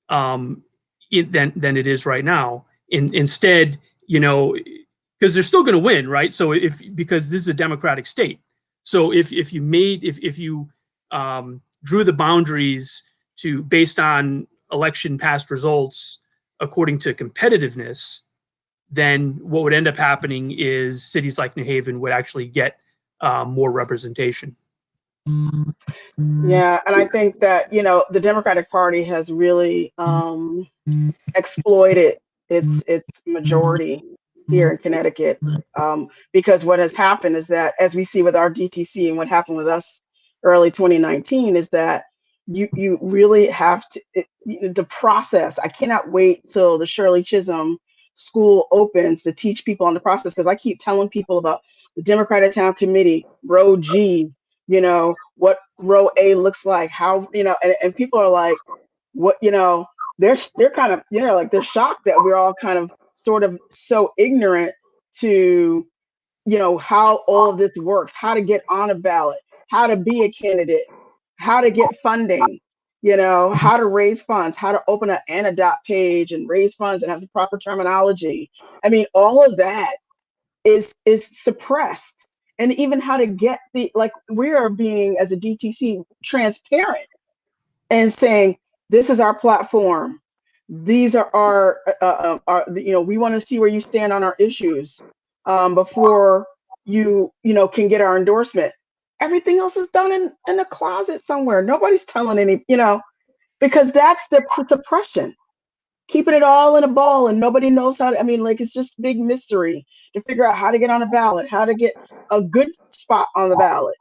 than it is right now. Instead, because they're still going to win, right? So because this is a Democratic state, so if you drew the boundaries based on election past results according to competitiveness, then what would end up happening is cities like New Haven would actually get more representation. Yeah, and I think that the Democratic Party has really exploited its majority here in Connecticut, because what has happened is that, as we see with our DTC and what happened with us early 2019, is that you really have to, the process. I cannot wait till the Shirley Chisholm School opens to teach people on the process, because I keep telling people about the Democratic Town Committee, row G, what row A looks like, how, and people are like, what, they're kind of, like, they're shocked that we're all kind of sort of so ignorant to, how all of this works, how to get on a ballot, how to be a candidate, how to get funding, how to raise funds, how to open an Anadot page and raise funds and have the proper terminology. I mean, all of that is suppressed. And even how to get we are being, as a DTC, transparent and saying, this is our platform. These are our we want to see where you stand on our issues before you can get our endorsement. Everything else is done in a closet somewhere. Nobody's telling any, because that's the suppression. Keeping it all in a ball, and nobody knows how to, it's just big mystery to figure out how to get on a ballot, how to get a good spot on the ballot.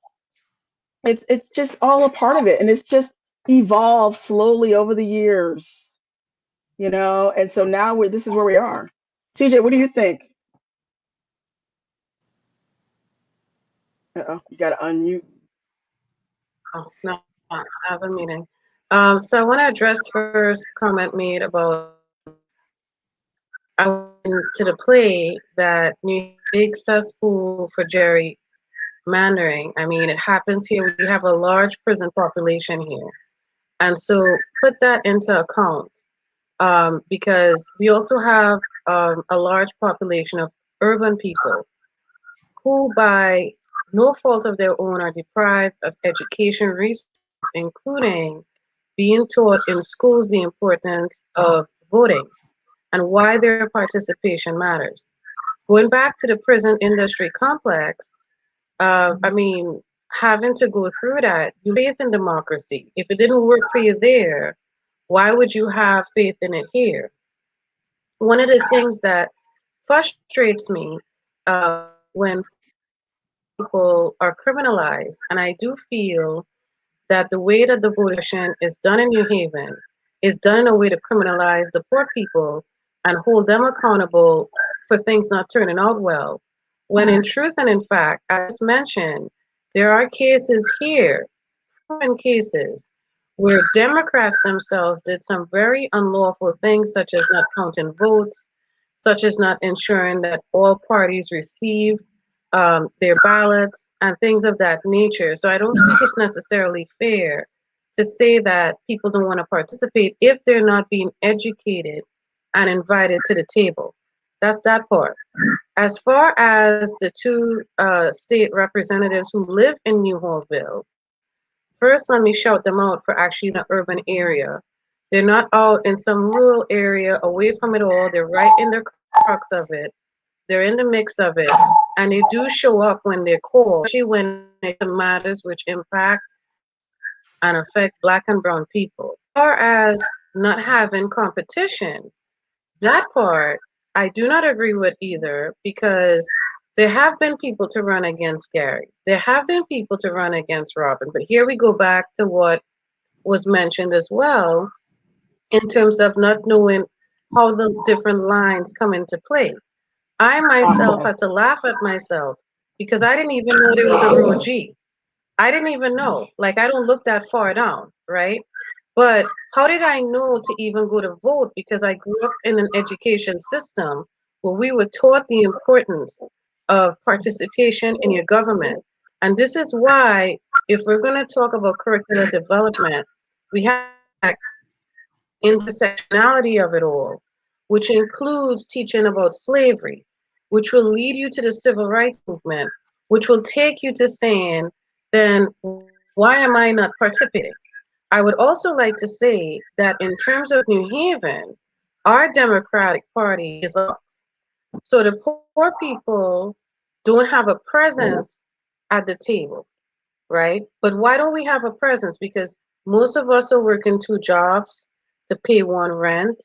It's just all a part of it, and it's just evolved slowly over the years, and so now this is where we are. CJ, what do you think? You got to unmute. Oh, no, I was unmuting. So I want to address first comment made about I went to the play that New big cesspool for gerrymandering. It happens here. We have a large prison population here. And so put that into account, because we also have a large population of urban people who, by no fault of their own, are deprived of education resources, including being taught in schools the importance of voting and why their participation matters. Going back to the prison industry complex, I mean, having to go through that, you faith in democracy. If it didn't work for you there, why would you have faith in it here? One of the things that frustrates me when people are criminalized, and I do feel that the way that the votation is done in New Haven is done in a way to criminalize the poor people and hold them accountable for things not turning out well. When in truth and in fact, as mentioned, there are cases here, proven cases, where Democrats themselves did some very unlawful things, such as not counting votes, such as not ensuring that all parties receive their ballots and things of that nature. So I don't think it's necessarily fair to say that people don't want to participate if they're not being educated and invited to the table. That's that part. As far as the two state representatives who live in New Hallville, first let me shout them out for actually in an urban area. They're not out in some rural area away from it all. They're right in the crux of it. They're in the mix of it, and they do show up when they're called, especially when it matters which impact and affect Black and Brown people. As far as not having competition, that part I do not agree with either, because there have been people to run against Gary. There have been people to run against Robin. But here we go back to what was mentioned as well in terms of not knowing how the different lines come into play. I myself Awesome. had to laugh at myself because I didn't even know there was a row G. I didn't even know. Like, I don't look that far down, right? But how did I know to even go to vote? Because I grew up in an education system where we were taught the importance of participation in your government. And this is why, if we're going to talk about curricular development, we have intersectionality of it all, which includes teaching about slavery, which will lead you to the civil rights movement, which will take you to saying, then why am I not participating? I would also like to say that in terms of New Haven, our Democratic Party is lost. So the poor people don't have a presence at the table, right? But why don't we have a presence? Because most of us are working two jobs to pay one rent.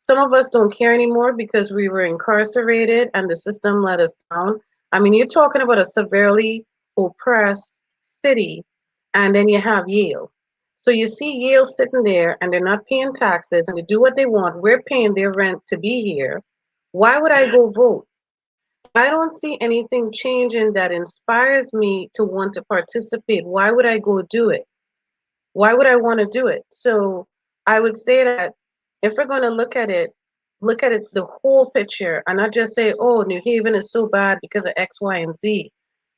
Some of us don't care anymore because we were incarcerated and the system let us down. I mean, you're talking about a severely oppressed city, and then you have Yale. So you see Yale sitting there and they're not paying taxes and they do what they want. We're paying their rent to be here. Why would I go vote? I don't see anything changing that inspires me to want to participate. Why would I go do it? Why would I want to do it? So I would say that if we're going to look at it the whole picture and not just say, oh, New Haven is so bad because of X, Y, and Z.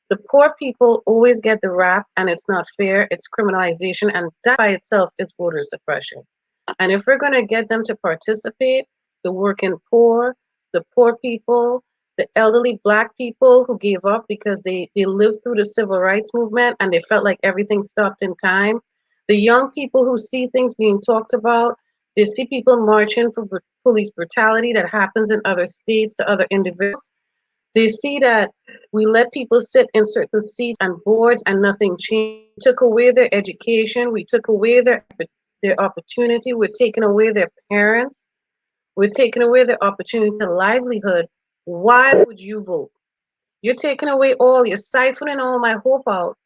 The poor people always get the rap, and it's not fair. It's criminalization, and that by itself is voter suppression. And if we're going to get them to participate, the working poor, the poor people, the elderly Black people who gave up because they lived through the civil rights movement and they felt like everything stopped in time, the young people who see things being talked about, they see people marching for police brutality that happens in other states to other individuals. They see that we let people sit in certain seats and boards and nothing changed. We took away their education. We took away their opportunity. We're taking away their parents. We're taking away their opportunity to livelihood. Why would you vote? You're taking away all, you're siphoning all my hope out.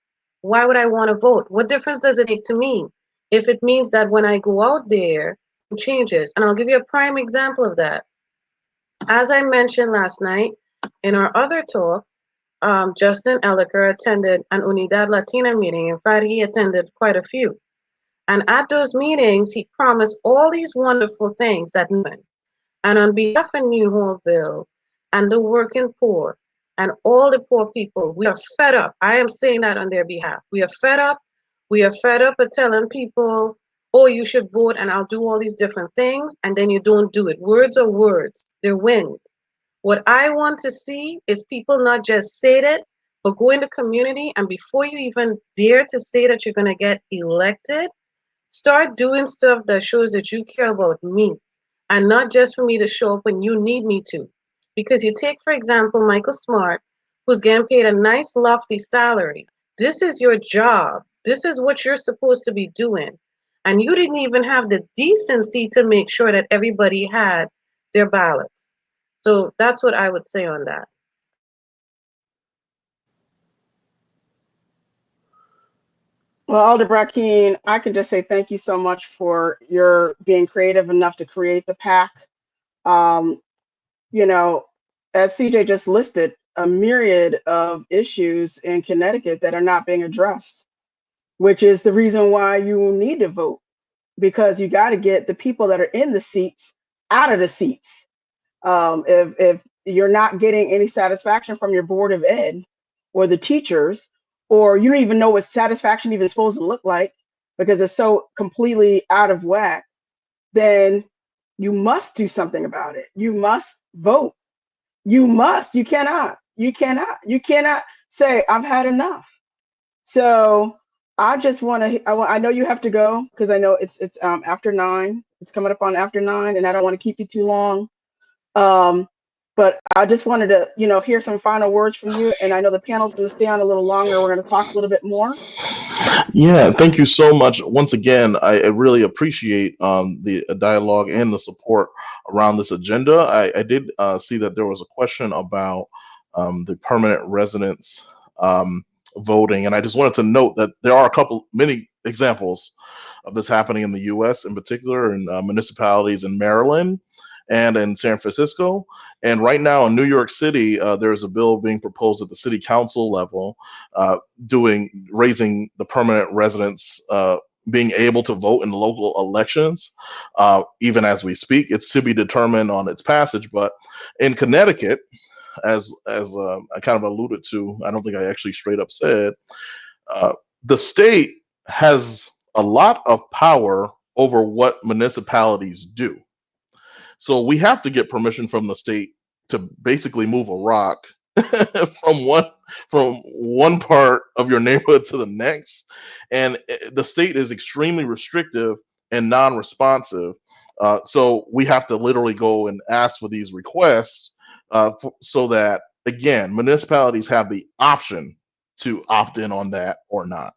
Why would I want to vote? What difference does it make to me if it means that when I go out there, it changes? And I'll give you a prime example of that. As I mentioned last night in our other talk, Justin Elliker attended an Unidad Latina meeting. In fact, he attended quite a few. And at those meetings, he promised all these wonderful things that happened. And on behalf of New Hornville and the working poor and all the poor people, we are fed up. I am saying that on their behalf. We are fed up. We are fed up of telling people, oh, you should vote and I'll do all these different things. And then you don't do it. Words are words. They're wind. What I want to see is people not just say that, but go in the community and before you even dare to say that you're going to get elected, start doing stuff that shows that you care about me and not just for me to show up when you need me to. Because you take, for example, Michael Smart, who's getting paid a nice, lofty salary. This is your job. This is what you're supposed to be doing. And you didn't even have the decency to make sure that everybody had their ballots. So that's what I would say on that. Well, Alder Brackeen, I can just say thank you so much for your being creative enough to create the PAC. You know, as CJ just listed, a myriad of issues in Connecticut that are not being addressed, which is the reason why you need to vote, because you got to get the people that are in the seats out of the seats. If you're not getting any satisfaction from your board of ed or the teachers, or you don't even know what satisfaction even supposed to look like because it's so completely out of whack, then you must do something about it. You must vote. You must. You cannot say I've had enough. So I just want to. I know you have to go because I know it's after 9. It's coming up on after 9, and I don't want to keep you too long. But I just wanted to, hear some final words from you. And I know the panel's going to stay on a little longer. We're going to talk a little bit more. Yeah, thank you so much. Once again, I really appreciate the dialogue and the support around this agenda. I did see that there was a question about the permanent residents voting, and I just wanted to note that there are many examples of this happening in the U.S., in particular in municipalities in Maryland and in San Francisco. And right now in New York City, there is a bill being proposed at the city council level, raising the permanent residents being able to vote in local elections, even as we speak. It's to be determined on its passage. But in Connecticut, as I kind of alluded to, I don't think I actually straight up said, the state has a lot of power over what municipalities do. So we have to get permission from the state to basically move a rock from one part of your neighborhood to the next. And the state is extremely restrictive and non-responsive. So we have to literally go and ask for these requests so that, again, municipalities have the option to opt in on that or not.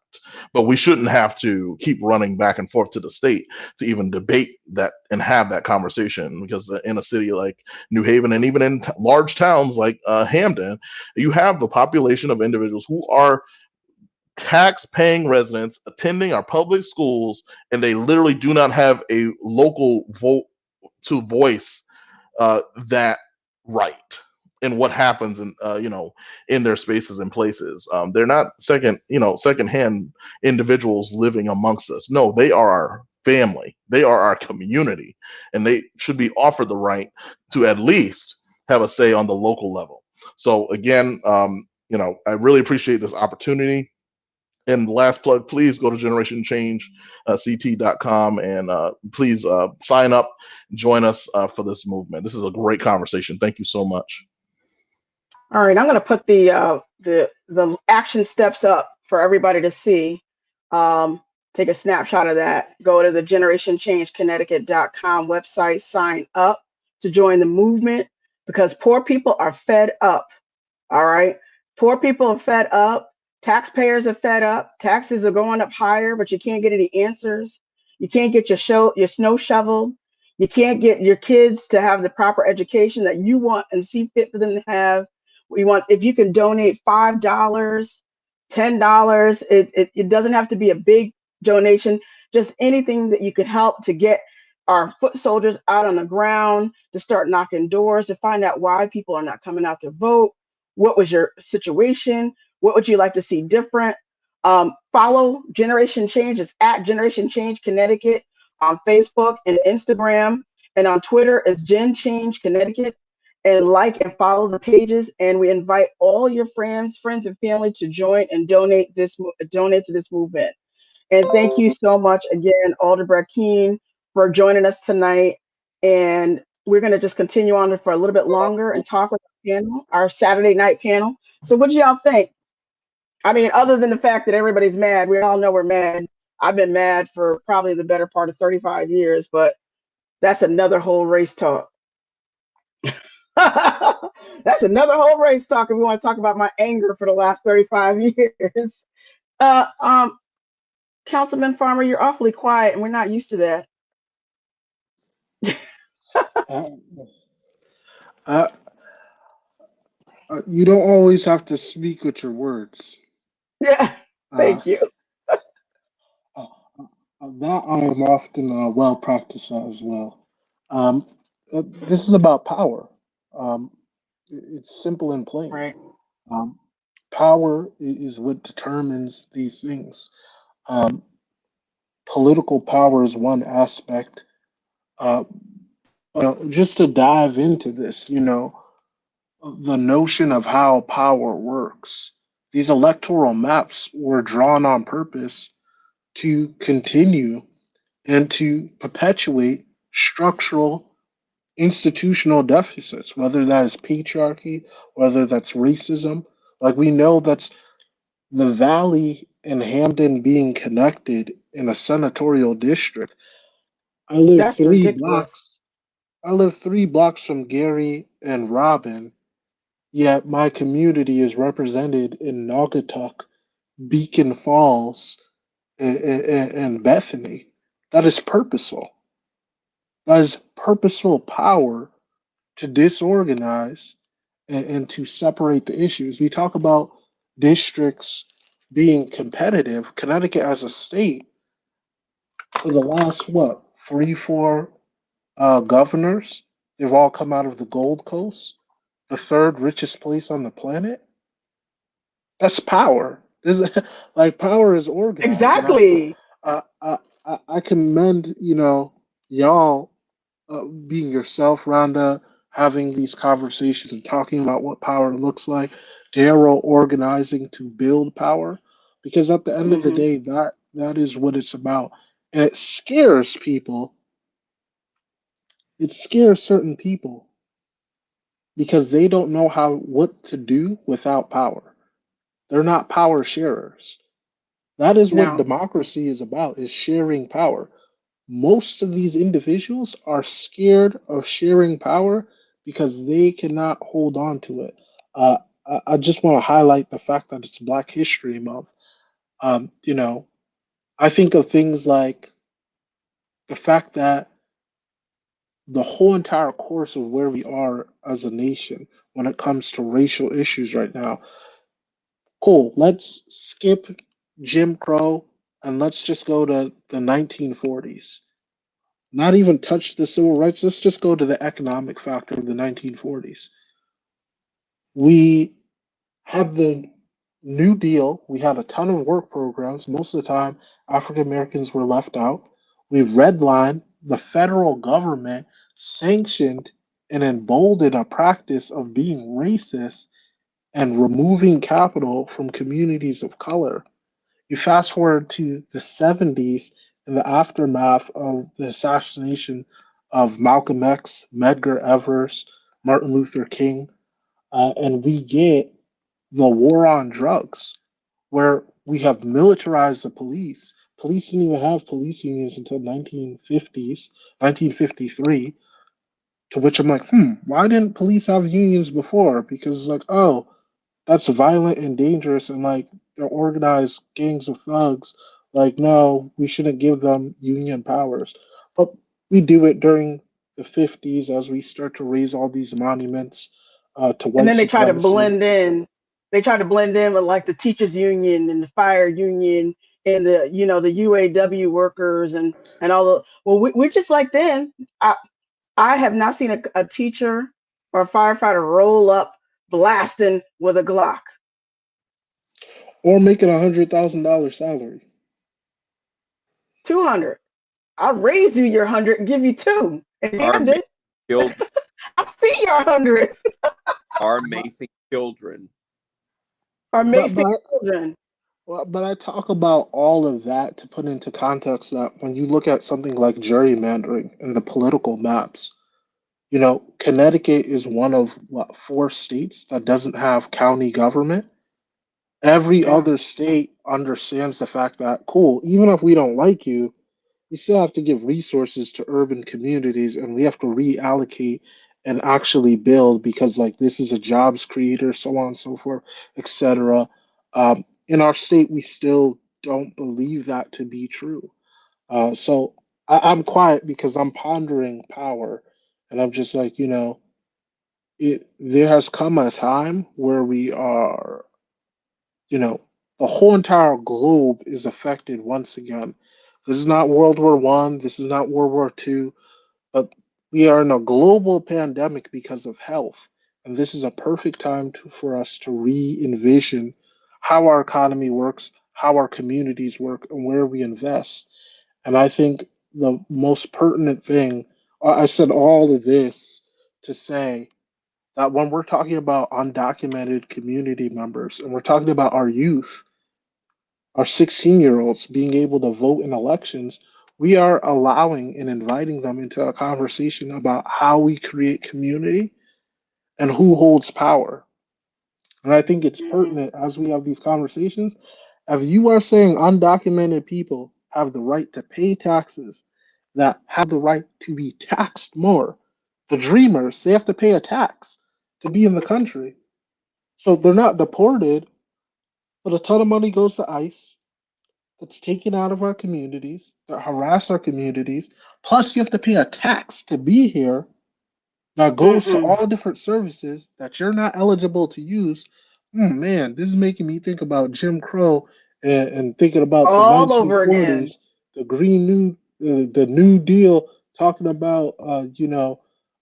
But we shouldn't have to keep running back and forth to the state to even debate that and have that conversation, because in a city like New Haven, and even in large towns like Hamden, you have the population of individuals who are tax-paying residents attending our public schools, and they literally do not have a local vote to voice that right and what happens in their spaces and places. They're not secondhand individuals living amongst us. No, they are our family. They are our community, and they should be offered the right to at least have a say on the local level. So again, I really appreciate this opportunity. And last plug, please go to generationchange.ct.com and please sign up, join us for this movement. This is a great conversation. Thank you so much. All right, I'm going to put the action steps up for everybody to see. Take a snapshot of that. Go to the generationchangeconnecticut.com website, sign up to join the movement, because poor people are fed up. All right, poor people are fed up. Taxpayers are fed up. Taxes are going up higher, but you can't get any answers. You can't get your snow shoveled. You can't get your kids to have the proper education that you want and see fit for them to have. If you can donate $5, $10, it doesn't have to be a big donation, just anything that you could help to get our foot soldiers out on the ground, to start knocking doors, to find out why people are not coming out to vote. What was your situation? What would you like to see different? Follow Generation Change. It's at Generation Change Connecticut on Facebook and Instagram, and on Twitter is Gen Change Connecticut. And like and follow the pages, and we invite all your friends and family to join and donate to this movement. And thank you so much again, Alder Brackeen, for joining us tonight. And we're going to just continue on for a little bit longer and talk with our panel, our Saturday night panel. So what do y'all think? I mean, other than the fact that everybody's mad, we all know we're mad. I've been mad for probably the better part of 35 years, but that's another whole race talk. That's another whole race talk if we want to talk about my anger for the last 35 years. Uh, um, Councilman Farmer, you're awfully quiet, and we're not used to that. Uh, uh, you don't always have to speak with your words. Yeah, Uh, thank you. uh, that I am often well practiced at as well. Um, this is about power. Um, it's simple and plain. Right. Um, Power is what determines these things. Um, Political power is one aspect. Uh, just to dive into this, the notion of how power works. These electoral maps were drawn on purpose to continue and to perpetuate structural institutional deficits, whether that is patriarchy, whether that's racism. Like we know that's the Valley and Hamden being connected in a senatorial district. I live That's three ridiculous. blocks. I live 3 blocks from Gary and Robin, yet my community is represented in Naugatuck, Beacon Falls, and Bethany. That is purposeful. That is purposeful power to disorganize and to separate the issues. We talk about districts being competitive. Connecticut as a state, for the last, what, 3, 4 governors, they've all come out of the Gold Coast, the third richest place on the planet. That's power. Like power is organized, and Exactly. I commend y'all being yourself, Rhonda, having these conversations and talking about what power looks like. Daryl organizing to build power, because at the end of the Hmm. day, that is what it's about, and it scares people. It scares certain people because they don't know what to do without power. They're not power sharers. That is what No, democracy is about, is sharing power. Most of these individuals are scared of sharing power because they cannot hold on to it. Uh, I just want to highlight the fact that it's Black History Month. Um, you know, I think of things like the fact that the whole entire course of where we are as a nation when it comes to racial issues right now. Cool, let's skip Jim Crow and let's just go to the 1940s. Not even touch the civil rights. Let's just go to the economic factor of the 1940s. We had the New Deal. We had a ton of work programs. Most of the time, African Americans were left out. We redlined. The federal government sanctioned and emboldened a practice of being racist and removing capital from communities of color. You fast forward to the 70s in the aftermath of the assassination of Malcolm X, Medgar Evers, Martin Luther King, and we get the war on drugs, where we have militarized the police. Police didn't even have police unions until 1950s, 1953. To which I'm like, why didn't police have unions before? Because it's like, oh, that's violent and dangerous, and like they're organized gangs of thugs. Like, no, we shouldn't give them union powers. But we do it during the 50s as we start to raise all these monuments to and white then they try to supremacy. blend in. They try to blend in with like the teachers union and the fire union and the UAW workers and all the. Well, we're just like them. I have not seen a teacher or a firefighter roll up blasting with a Glock. Or making $100,000 salary. 200. I'll raise you your 100 and give you two. And Our hand amazing it. children. I see your 100 Our But amazing children. are but amazing but children. well, but I talk about all of that to put into context that when you look at something like gerrymandering and the political maps, Connecticut is one of what, 4 states that doesn't have county government. Every Yeah. other state understands the fact that, cool, even if we don't like you, we still have to give resources to urban communities and we have to reallocate and actually build, because like this is a jobs creator, so on and so forth, etc. In our state, we still don't believe that to be true. So I'm quiet because I'm pondering power, and I'm just like, there has come a time where we are, you know, the whole entire globe is affected once again. This is not World War One. This is not World War Two. But we are in a global pandemic because of health. And this is a perfect time for us to re envision how our economy works, how our communities work, and where we invest. And I think the most pertinent thing, I said all of this to say that when we're talking about undocumented community members and we're talking about our youth, our 16-year-olds being able to vote in elections, we are allowing and inviting them into a conversation about how we create community and who holds power. And I think it's Mhm. pertinent as we have these conversations. If you are saying undocumented people have the right to pay taxes, that have the right to be taxed more, the dreamers, they have to pay a tax to be in the country. So they're not deported, but a ton of money goes to ICE that's taken out of our communities, that harass our communities. Plus, you have to pay a tax to be here that goes to Mm-mm. all different services that you're not eligible to use. Man, this is making me think about Jim Crow, and thinking about the All over again. 1940s, the the New Deal, talking about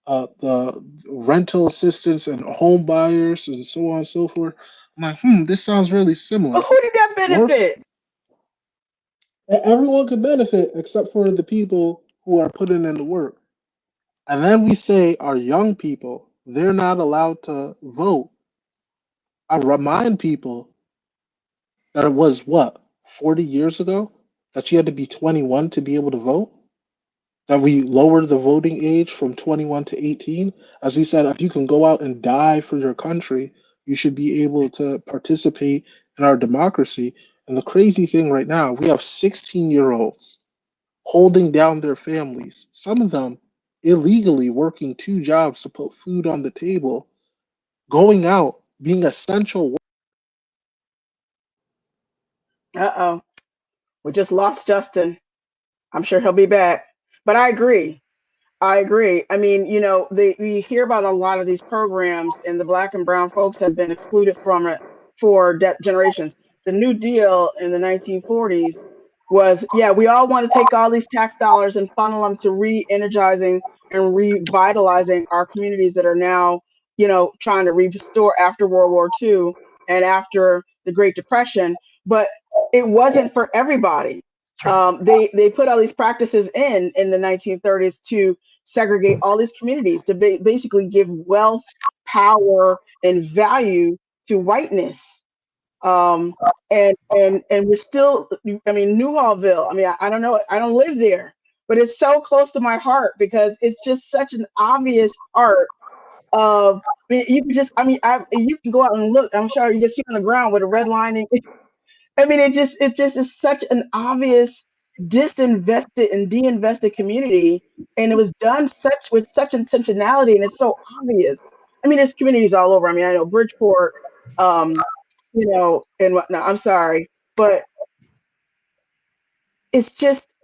the rental assistance and home buyers and so on and so forth. I'm like, this sounds really But similar. who did that Worse, benefit? everyone could benefit except for the people who are putting in the work. And then we say our young people, they're not allowed to vote. I remind people that it was what, 40 years ago that you had to be 21 to be able to vote? That we lowered the voting age from 21 to 18. As we said, if you can go out and die for your country, you should be able to participate in our democracy. And the crazy thing right now, we have 16-year-olds holding down their families, some of them illegally working two jobs to put food on the table, going out, being essential. Uh-oh. We just lost Justin. I'm sure he'll be back. But I agree. I agree. I mean, we hear about a lot of these programs, and the black and brown folks have been excluded from it for generations. The New Deal in the 1940s was, yeah, we all want to take all these tax dollars and funnel them to re-energizing and revitalizing our communities that are now, trying to restore after World War II and after the Great Depression. But it wasn't for everybody. That's right. They put all these practices in the 1930s to segregate all these communities, to basically give wealth, power, and value to whiteness. And we're still, I mean, Newhallville. I mean, I don't know, I don't live there, but it's so close to my heart because it's just such an obvious part of. I mean, you can just, I mean, you can go out and look. I'm sure you can see on the ground with a red line. I mean, it just is such an obvious disinvested and deinvested community, and it was done with such intentionality, and it's so obvious. I mean, there's communities all over. I mean, I know Bridgeport, um, and whatnot. I'm sorry, but it's just,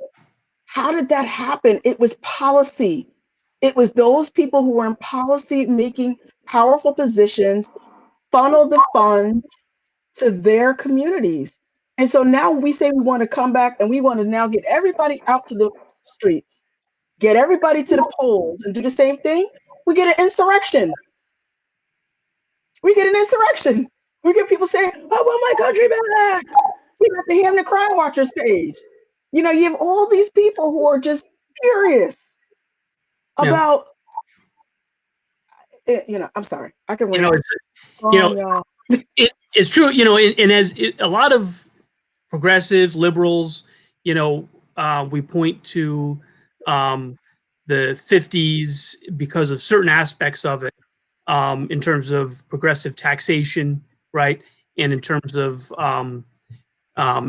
how did that happen? It was policy. It was those people who were in policy making powerful positions funneled the funds to their communities. And so now we say we want to come back and we want to now get everybody out to the streets, get everybody to the polls and do the same thing. We get an insurrection. We get an insurrection. We get people saying, I want my country back. We got the Hamden Crime Watchers page. You have all these people who are just furious Yeah. about, I'm sorry. I can You know, rant it's, you know, on, y'all. it's true, and as a lot of progressives, liberals, we point to um, the 50s because of certain aspects of it, in terms of progressive taxation, right? And in terms of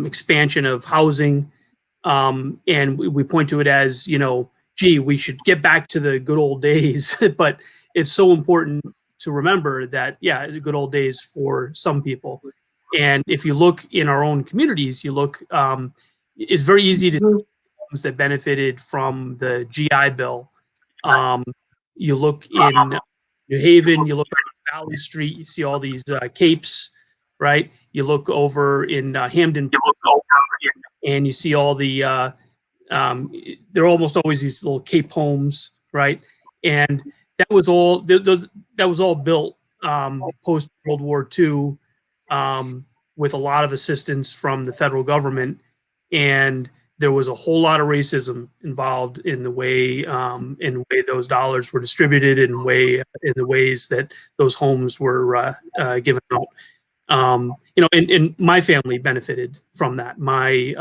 expansion of housing. And we point to it as, gee, we should get back to the good old days. But it's so important to remember that, yeah, the good old days for some people. And if you look in our own communities, you look, it's very easy to see homes that benefited from the GI Bill. You look in New Haven, you look on Valley Street, you see all these capes, right? You look over in Hamden, and you see all the they're almost always these little cape homes, right? And that was all that was all built post World War II, with a lot of assistance from the federal government, and there was a whole lot of racism involved in the way those dollars were distributed, and in the ways that those homes were given out. And my family benefited from that. My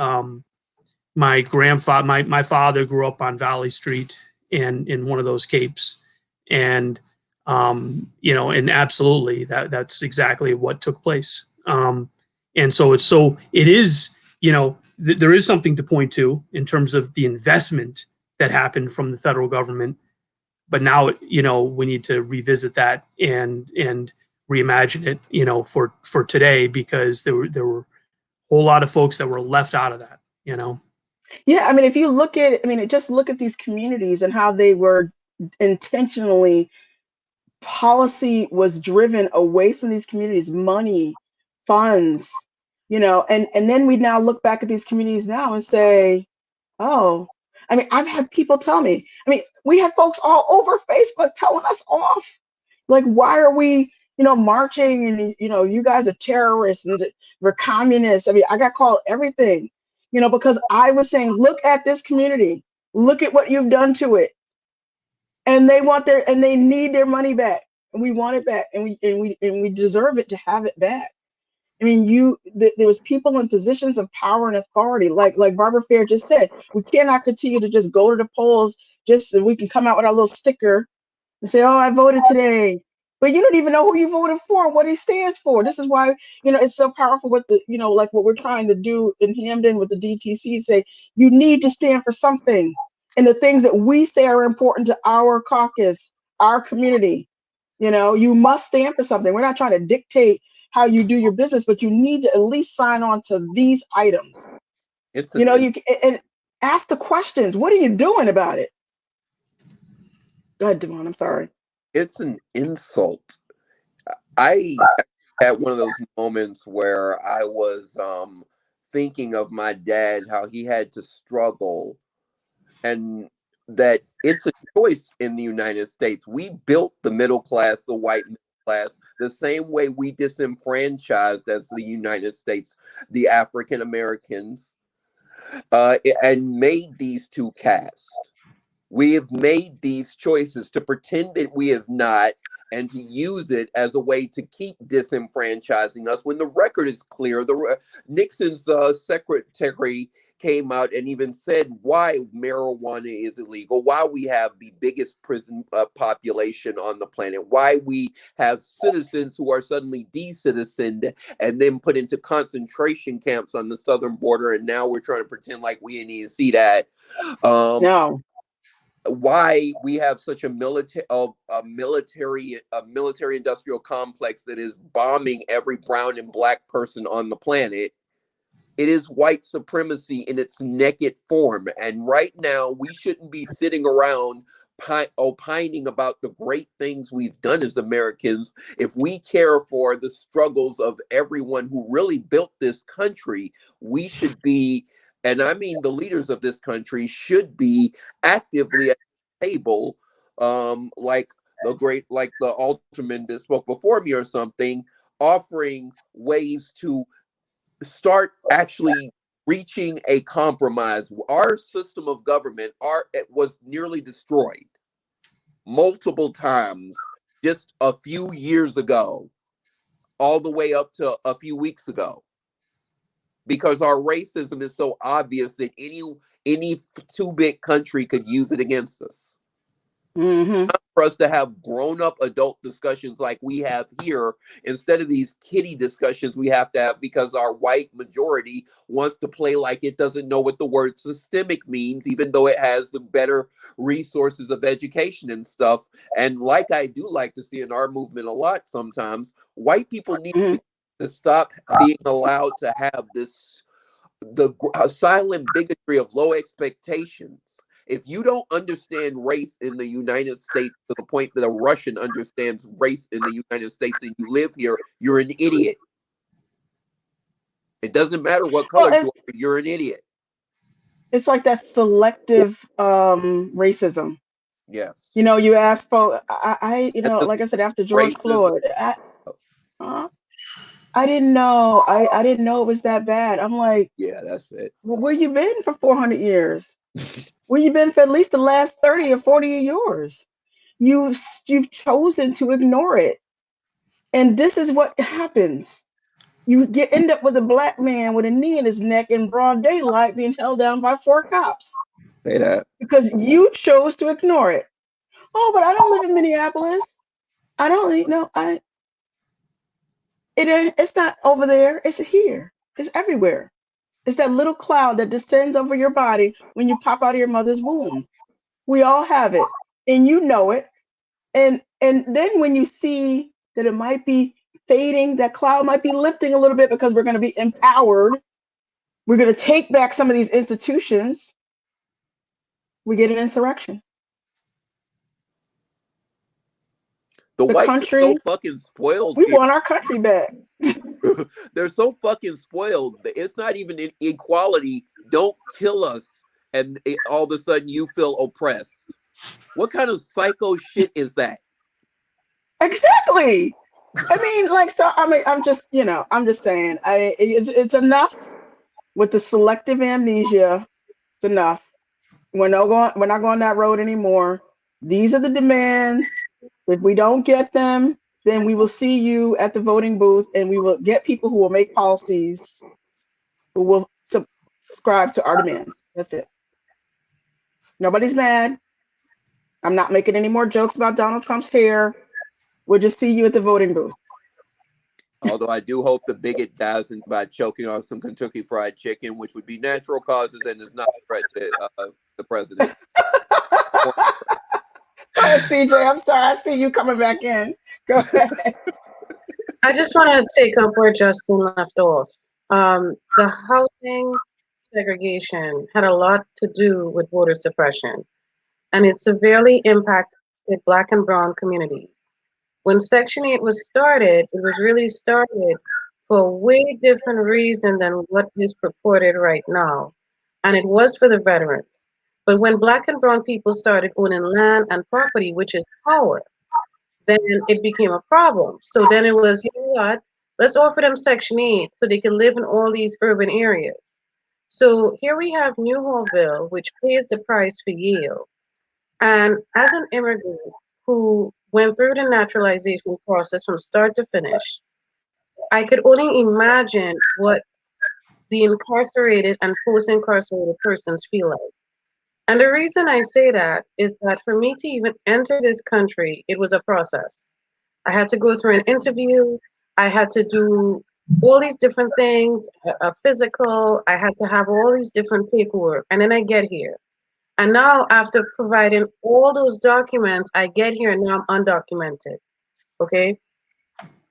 grandfather, my father grew up on Valley Street and in one of those capes, and and absolutely that's exactly what took place. And so it is, there is something to point to in terms of the investment that happened from the federal government, but now we need to revisit that and reimagine it, for today, because there were a whole lot of folks that were left out of that. Yeah, I mean, if you look at, I mean, just look at these communities and how they were intentionally, policy was driven away from these communities, money, funds, and then we now look back at these communities now and say, oh, I mean, I've had people tell me, I mean, we had folks all over Facebook telling us off. Like, why are we, marching, and, you guys are terrorists and we're communists. I mean, I got called everything, because I was saying, look at this community, look at what you've done to it. And they need their money back, and we want it back, and we deserve it to have it back. I mean, there was people in positions of power and authority, like Barbara Fair just said. We cannot continue to just go to the polls just so we can come out with our little sticker and say, "Oh, I voted today," but you don't even know who you voted for, what he stands for. This is why it's so powerful with the like what we're trying to do in Hamden with the DTC. Say you need to stand for something, and the things that we say are important to our caucus, our community. You must stand for something. We're not trying to dictate how you do your business, but you need to at least sign on to these items. And ask the questions. What are you doing about it? Go ahead, Devon. I'm sorry. It's an insult. I had one of those moments where I was thinking of my dad, how he had to struggle, and that it's a choice in the United States. We built the middle class, the white middle class, the same way we disenfranchised as the United States, the African Americans, and made these two castes. We have made these choices to pretend that we have not, and to use it as a way to keep disenfranchising us when the record is clear. Nixon's secretary came out and even said why marijuana is illegal, why we have the biggest prison population on the planet, why we have citizens who are suddenly de-citizened and then put into concentration camps on the southern border, and now we're trying to pretend like we didn't even see that. No. Why we have such a military industrial complex that is bombing every brown and black person on the planet. It is white supremacy in its naked form. And right now, we shouldn't be sitting around opining about the great things we've done as Americans. If we care for the struggles of everyone who really built this country, we should be, and I mean the leaders of this country should be actively at the table, like the alderman that spoke before me or something, offering ways to start actually reaching a compromise. Our system of government it was nearly destroyed multiple times just a few years ago, all the way up to a few weeks ago, because our racism is so obvious that any too big country could use it against us. Mm-hmm. for us to have grown-up adult discussions like we have here instead of these kiddie discussions we have to have because our white majority wants to play like it doesn't know what the word systemic means, even though it has the better resources of education and stuff. And like I do like to see in our movement a lot sometimes, white people need Mhm. to stop being allowed to have this silent bigotry of low expectations. If you don't understand race in the United States to the point that a Russian understands race in the United States and you live here, you're an idiot. It doesn't matter what Well, color you are, you're an idiot. it's like that selective racism. Yes. You know, you ask for you And know, this like I said, after George racism. Floyd, uh, I didn't know. I didn't know it was that bad. I'm like, Yeah, that's it. well, where you been for 400 years? Where you been for at least the last 30 or 40 years? You've chosen to ignore it, and this is what happens. You end up with a black man with a knee in his neck in broad daylight being held down by 4 cops Say that. because you chose to ignore it. Oh, but I don't live in Minneapolis. I don't, it's not over there. It's here. It's everywhere. It's that little cloud that descends over your body when you pop out of your mother's womb. We all have it, and you know it. And then when you see that it might be fading, that cloud might be lifting a little bit because we're going to be empowered. We're going to take back some of these institutions. We get an insurrection. The The whites are so country, fucking spoiled we here. want our country back. They're so fucking spoiled. It's not even equality. Don't kill us, and all of a sudden you feel oppressed. What kind of psycho shit is that? Exactly. I mean, like, so I mean, I'm just saying, it's enough with the selective amnesia. It's enough. We're not going that road anymore. These are the demands. If we don't get them, then we will see you at the voting booth, and we will get people who will make policies who will subscribe to our demands. That's it. Nobody's mad. I'm not making any more jokes about Donald Trump's hair. We'll just see you at the voting booth. Although I do hope the bigot dies by choking on some Kentucky Fried Chicken, which would be natural causes and is not a threat to the president. Go ahead, CJ. I'm sorry. I see you coming back in. Go ahead. I just want to take up where Justin left off. The housing segregation had a lot to do with voter suppression, and it severely impacted Black and Brown communities. When Section 8 was started, it was really started for a way different reason than what is purported right now. And it was for the veterans. But when Black and Brown people started owning land and property, which is power, then it became a problem. So then it was, you know what? Let's offer them Section 8 so they can live in all these urban areas. So here we have New Hallville, which pays the price for Yale. And as an immigrant who went through the naturalization process from start to finish, I could only imagine what the incarcerated and post incarcerated persons feel like. And the reason I say that is that for me to even enter this country, it was a process. I had to go through an interview, I had to do all these different things, a physical, I had to have all these different paperwork, and then I get here. And now, after providing all those documents, I get here and now I'm undocumented. Okay.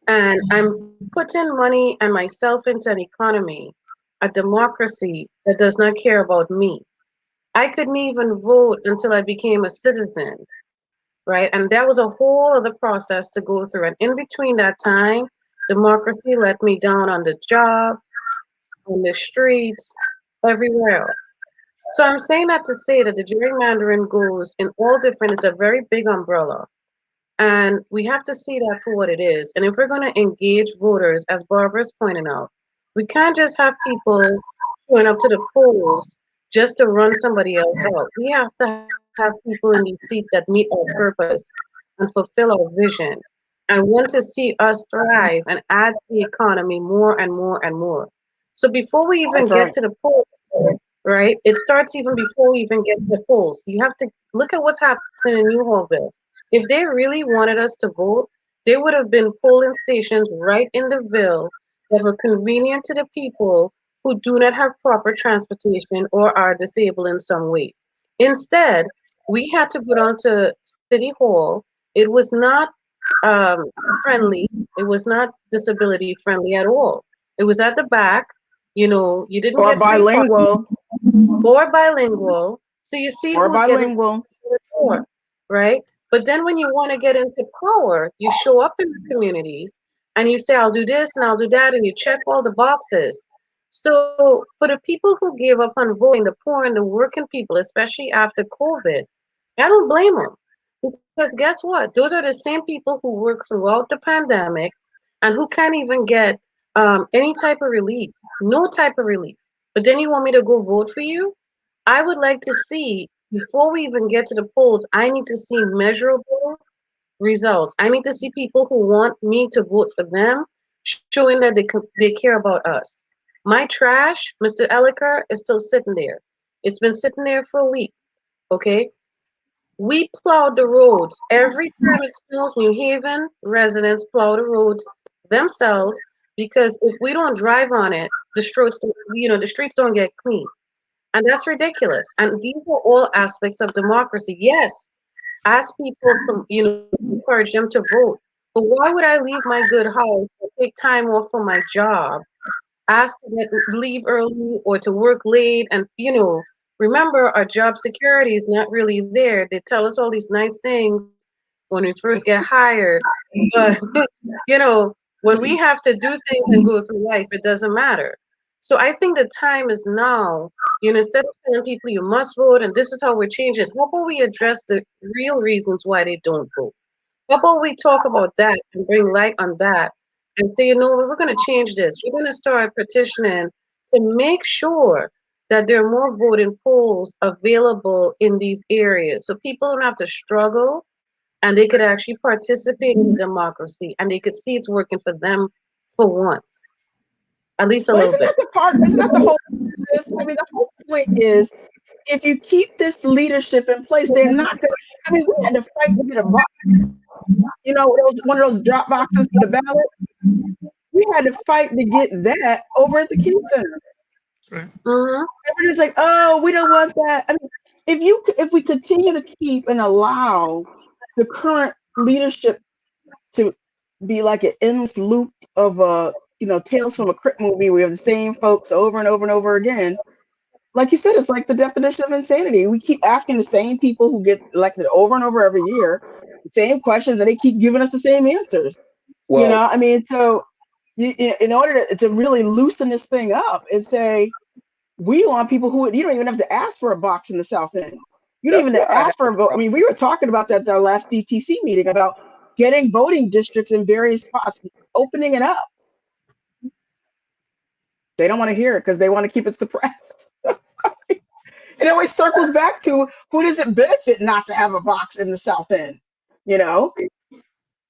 And I'm putting money and myself into an economy, a democracy that does not care about me. I couldn't even vote until I became a citizen, right? And that was a whole other process to go through. And in between that time, democracy let me down on the job, on the streets, everywhere else. So I'm saying that to say that the gerrymandering goes in all different, it's a very big umbrella. And we have to see that for what it is. And if we're going to engage voters, as Barbara's pointing out, we can't just have people showing up to the polls just to run somebody else out. We have to have people in these seats that meet our purpose and fulfill our vision and want to see us thrive and add to the economy more and more and more. So before we even That's get right. to the polls, right, it starts even before we even get to the polls. You have to look at what's happening in New Hallville. If they really wanted us to vote, there would have been polling stations right in the Ville that were convenient to the people who do not have proper transportation or are disabled in some way. Instead, we had to go down to City Hall. It was not um, friendly. It was not disability friendly at all. It was at the back. You didn't Or get free parking bilingual, or bilingual. So you see or who's getting bilingual. support, right? But then when you want to get into power, you show up in the communities and you say, I'll do this and I'll do that, and you check all the boxes. So for the people who gave up on voting, the poor and the working people, especially after COVID, I don't blame them. Because guess what? Those are the same people who worked throughout the pandemic and who can't even get any type of relief, no type of relief. But then you want me to go vote for you? I would like to see, before we even get to the polls, I need to see measurable results. I need to see people who want me to vote for them, showing that they care about us. My trash, Mr. Elliker, is still sitting there. It's been sitting there for a week, okay? We plowed the roads. Every time it snows, New Haven residents plow the roads themselves because if we don't drive on it, the streets don't get clean. And that's ridiculous. And these are all aspects of democracy. Yes, ask people to, encourage them to vote. But why would I leave my good house or take time off from my job, ask to leave early or to work late? And, remember, our job security is not really there. They tell us all these nice things when we first get hired. But, when we have to do things and go through life, it doesn't matter. So I think the time is now, instead of telling people you must vote and this is how we're changing, how about we address the real reasons why they don't vote? How about we talk about that and bring light on that and say, we're going to change this. We're going to start petitioning to make sure that there are more voting polls available in these areas so people don't have to struggle and they could actually participate in democracy and they could see it's working for them for once, at least a Well, little isn't bit. that the part? Isn't that the whole point of this? I mean, the whole point is if you keep this leadership in place, they're not going to. I mean, we had to fight to get a box. One of those drop boxes for the ballot. We had to fight to get that over at the Q Center. That's right. Mm-hmm. Everybody's like, "Oh, we don't want that." I mean, if we continue to keep and allow the current leadership to be like an endless loop of tales from a crypt movie, we have the same folks over and over and over again. Like you said, it's like the definition of insanity. We keep asking the same people who get elected over and over every year the same questions, and they keep giving us the same answers. Well, I mean, so in order to really loosen this thing up and say we want people who you don't even have to ask for a box in the South End. You don't that's even where I have ask for a a vote. I problem. mean, we were talking about that at our last DTC meeting about getting voting districts in various spots, opening it up. They don't want to hear it because they want to keep it suppressed. It always circles back to who does it benefit not to have a box in the South End? You know?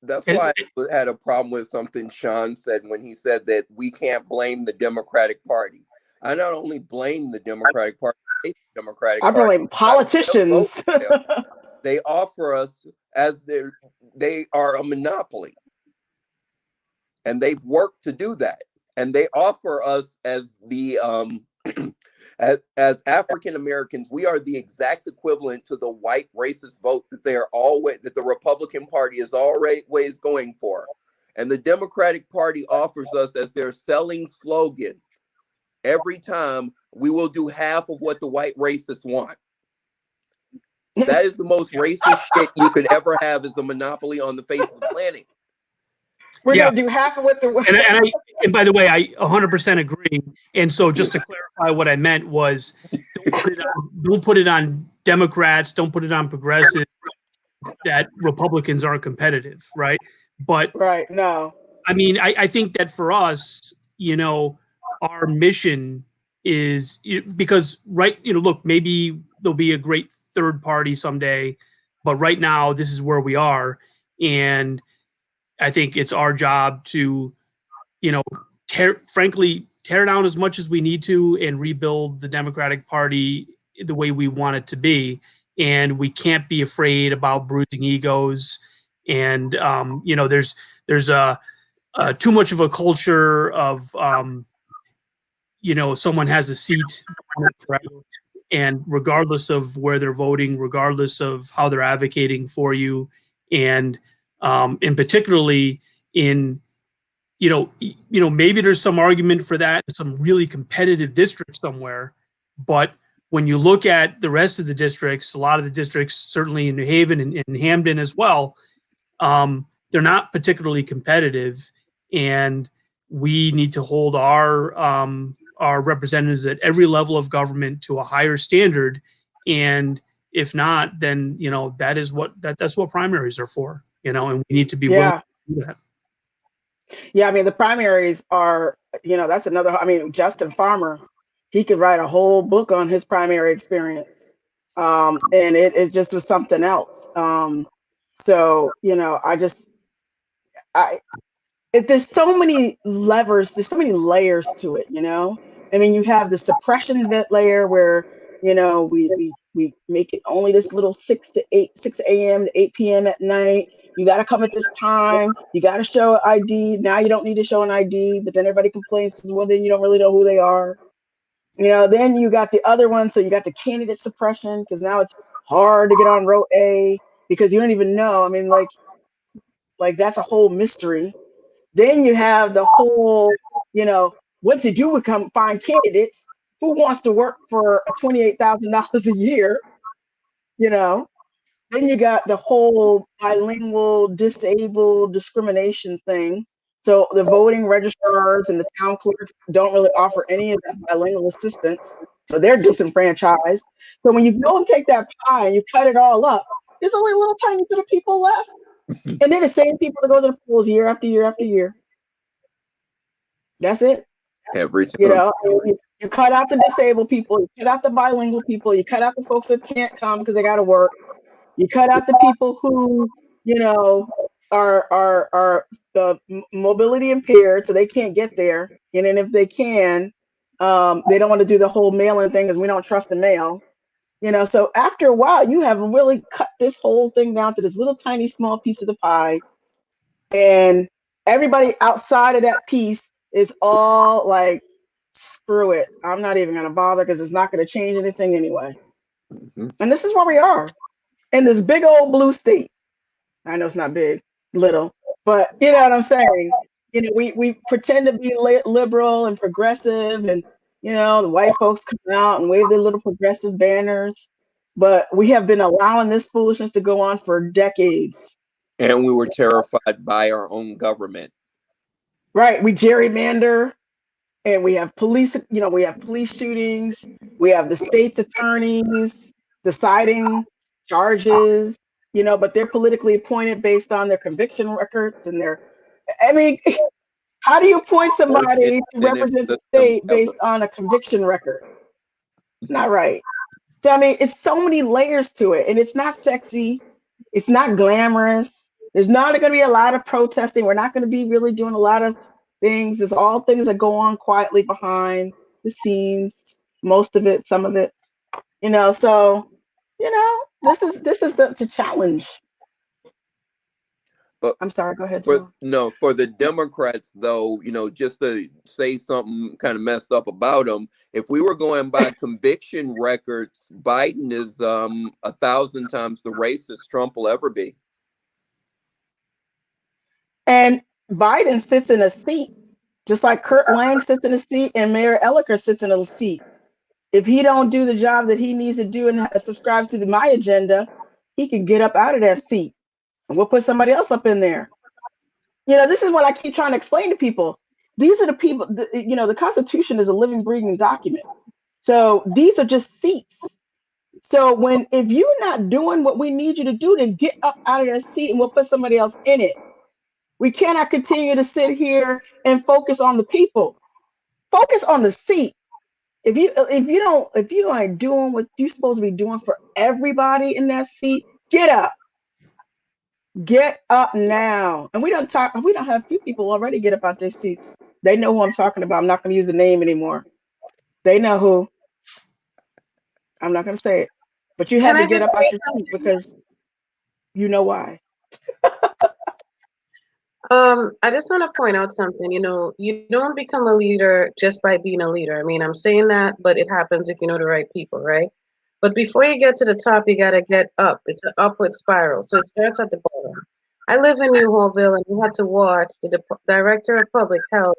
That's And why I had a problem with something Sean said when he said that we can't blame the Democratic Party. I not only blame the Democratic Party, I hate the Democratic I Party. blame I don't want to vote politicians. for them. They offer us they are a monopoly, and they've worked to do that. And they offer us as the as African Americans, we are the exact equivalent to the white racist vote that that the Republican Party is always going for. And the Democratic Party offers us as their selling slogan every time, we will do half of what the white racists want. That is the most racist shit you could ever have as a monopoly on the face of the planet. We're Yeah. gonna do half of what the And by the way, I 100% agree. And so just to clarify what I meant was don't put it on Democrats, don't put it on progressives that Republicans aren't competitive, right? But right. No. I mean, I think that for us, our mission is because look, maybe there'll be a great third party someday, but right now this is where we are. And I think it's our job to, frankly, tear down as much as we need to and rebuild the Democratic Party the way we want it to be. and we can't be afraid about bruising egos. And there's too much of a culture of someone has a seat forever, and regardless of where they're voting, regardless of how they're advocating for you, and particularly in maybe there's some argument for that in some really competitive district somewhere, but when you look at the rest of the districts, a lot of the districts, certainly in New Haven and Hamden as well, they're not particularly competitive, and we need to hold our representatives at every level of government to a higher standard. And if not, then that's what primaries are for. And we need to be willing to do that. Yeah, I mean, the primaries are, that's another, I mean, Justin Farmer, he could write a whole book on his primary experience. And it just was something else. So, there's so many levers, there's so many layers to it, I mean, you have the suppression layer where, we make it only this little 6 a.m. to 8 p.m. at night. You got to come at this time. You got to show an ID. Now you don't need to show an ID, but then everybody complains, well, then you don't really know who they are. Then you got the other one. So you got the candidate suppression, because now it's hard to get on row A because you don't even know. I mean, like that's a whole mystery. Then you have the whole, what to do with find candidates. Who wants to work for $28,000 a year? Then you got the whole bilingual, disabled discrimination thing. So the voting registrars and the town clerks don't really offer any of that bilingual assistance. So they're disenfranchised. So when you go and take that pie and you cut it all up, there's only a little tiny bit of people left. And they're the same people that go to the polls year after year after year. That's it. Every time. You cut out the disabled people, you cut out the bilingual people, you cut out the folks that can't come because they got to work. You cut out the people who, are mobility impaired, so they can't get there. And then if they can, they don't want to do the whole mail-in thing because we don't trust the mail. So after a while, you have really cut this whole thing down to this little tiny small piece of the pie. And everybody outside of that piece is all like, screw it. I'm not even going to bother because it's not going to change anything anyway. Mm-hmm. And this is where we are in this big old blue state. I know it's not big, little, but you know what I'm saying? We pretend to be liberal and progressive, and the white folks come out and wave their little progressive banners, but we have been allowing this foolishness to go on for decades. And we were terrified by our own government. Right. We gerrymander, and we have police, we have police shootings. We have the state's attorneys deciding charges, but they're politically appointed based on their conviction records and how do you appoint somebody to represent the state based on a conviction record? Not right. So, I mean, it's so many layers to it, and it's not sexy. It's not glamorous. There's not going to be a lot of protesting. We're not going to be really doing a lot of things. It's all things that go on quietly behind the scenes, most of it, some of it, so, this is the challenge. But I'm sorry, go ahead. For the Democrats, though, just to say something kind of messed up about them, if we were going by conviction records, Biden is 1,000 times the racist Trump will ever be. And Biden sits in a seat, just like Kurt Lang sits in a seat and Mayor Elliker sits in a seat. If he don't do the job that he needs to do and subscribe to my agenda, he can get up out of that seat. And we'll put somebody else up in there. This is what I keep trying to explain to people. These are the people, the Constitution is a living, breathing document. So these are just seats. So if you're not doing what we need you to do, then get up out of that seat and we'll put somebody else in it. We cannot continue to sit here and focus on the people. Focus on the seat. If you aren't doing what you're supposed to be doing for everybody in that seat, get up. Get up now. And we don't have a few people already get up out their seats. They know who I'm talking about. I'm not going to use the name anymore. They know who. I'm not going to say it. But you Can had to I get just up out say your seat something? because you know why. I just want to point out something. You know, you don't become a leader just by being a leader. I mean, I'm saying that, but it happens if you know the right people, right? But before you get to the top, you got to get up. It's an upward spiral. So it starts at the bottom. I live in New Holville, and we had to watch the director of public health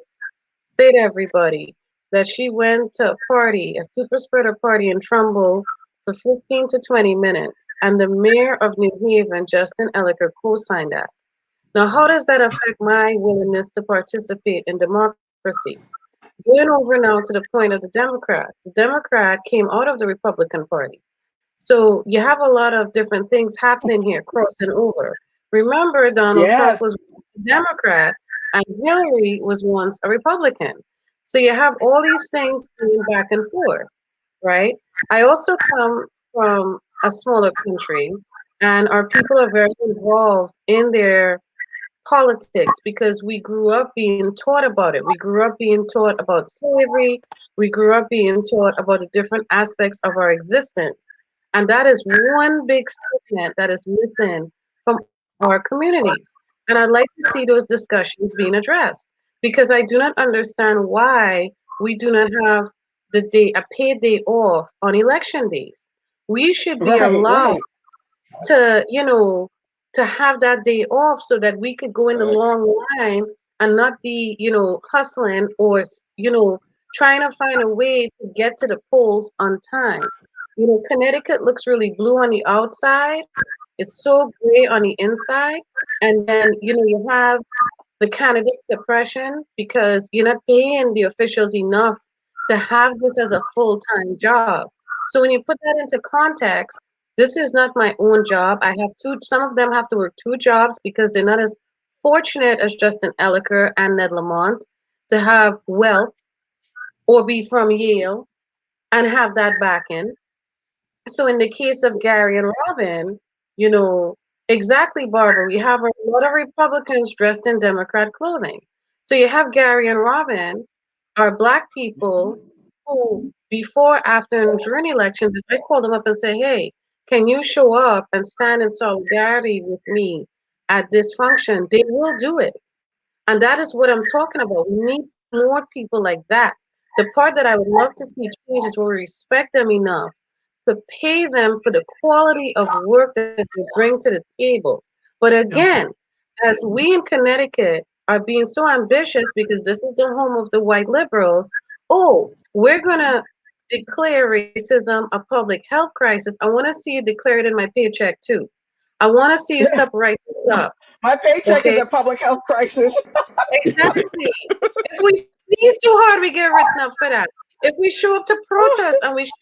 say to everybody that she went to a party, a super spreader party in Trumbull for 15 to 20 minutes, and the mayor of New Haven, Justin Elicker, co-signed that. Now, how does that affect my willingness to participate in democracy? Going over now to the point of the Democrats. The Democrat came out of the Republican Party. So you have a lot of different things happening here, crossing over. Remember, Donald Trump Yes, was a Democrat and Hillary was once a Republican. So you have all these things going back and forth, right? I also come from a smaller country, and our people are very involved in their politics because we grew up being taught about it. We grew up being taught about slavery. We grew up being taught about the different aspects of our existence. And that is one big segment that is missing from our communities. And I'd like to see those discussions being addressed because I do not understand why we do not have a paid day off on election days. We should be right, allowed right. to, to have that day off so that we could go in the long line and not be, hustling or, trying to find a way to get to the polls on time. Connecticut looks really blue on the outside. It's so gray on the inside. And then, you have the candidate suppression because you're not paying the officials enough to have this as a full-time job. So when you put that into context, this is not my own job. I have some of them have to work two jobs because they're not as fortunate as Justin Elicker and Ned Lamont to have wealth or be from Yale and have that backing. So in the case of Gary and Robin, you know, exactly, Barbara, we have a lot of Republicans dressed in Democrat clothing. So you have Gary and Robin are Black people who, before, after, and during elections, if I call them up and say, hey, can you show up and stand in solidarity with me at this function, they will do it. And that is what I'm talking about. We need more people like that. The part that I would love to see change is where we respect them enough to pay them for the quality of work that they bring to the table. But Yep. again, as we in Connecticut are being so ambitious because this is the home of the white liberals, oh, we're going to declare racism a public health crisis. I want to see you declare it in my paycheck too. I want to see you stop right this up. My paycheck is Okay, a public health crisis. exactly. If we sneeze too hard, we get written up for that. If we show up to protest and we share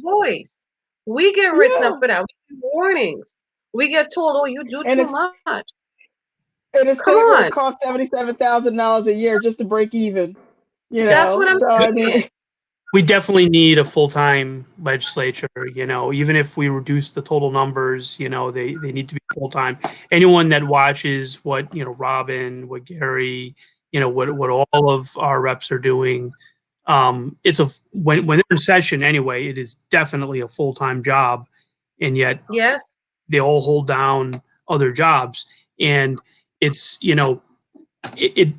our voice, we get written up Yeah. for that. We get warnings. We get told, "Oh, you do And too it's much." in a Come state where it on, costs $77,000 a year just to break even. that's what I'm So I saying. mean, We definitely need a full-time legislature, even if we reduce the total numbers, they need to be full-time. Anyone that watches what, Robin, what Gary, what all of our reps are doing, when they're in session anyway, it is definitely a full-time job. And yet Yes, they all hold down other jobs. And it's,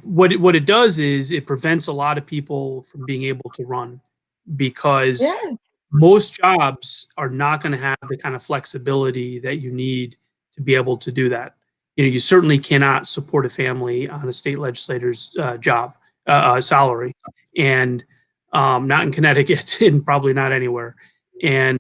what it does is it prevents a lot of people from being able to run because yeah, most jobs are not going to have the kind of flexibility that you need to be able to do that. You certainly cannot support a family on a state legislator's job salary, and not in Connecticut, and probably not anywhere. And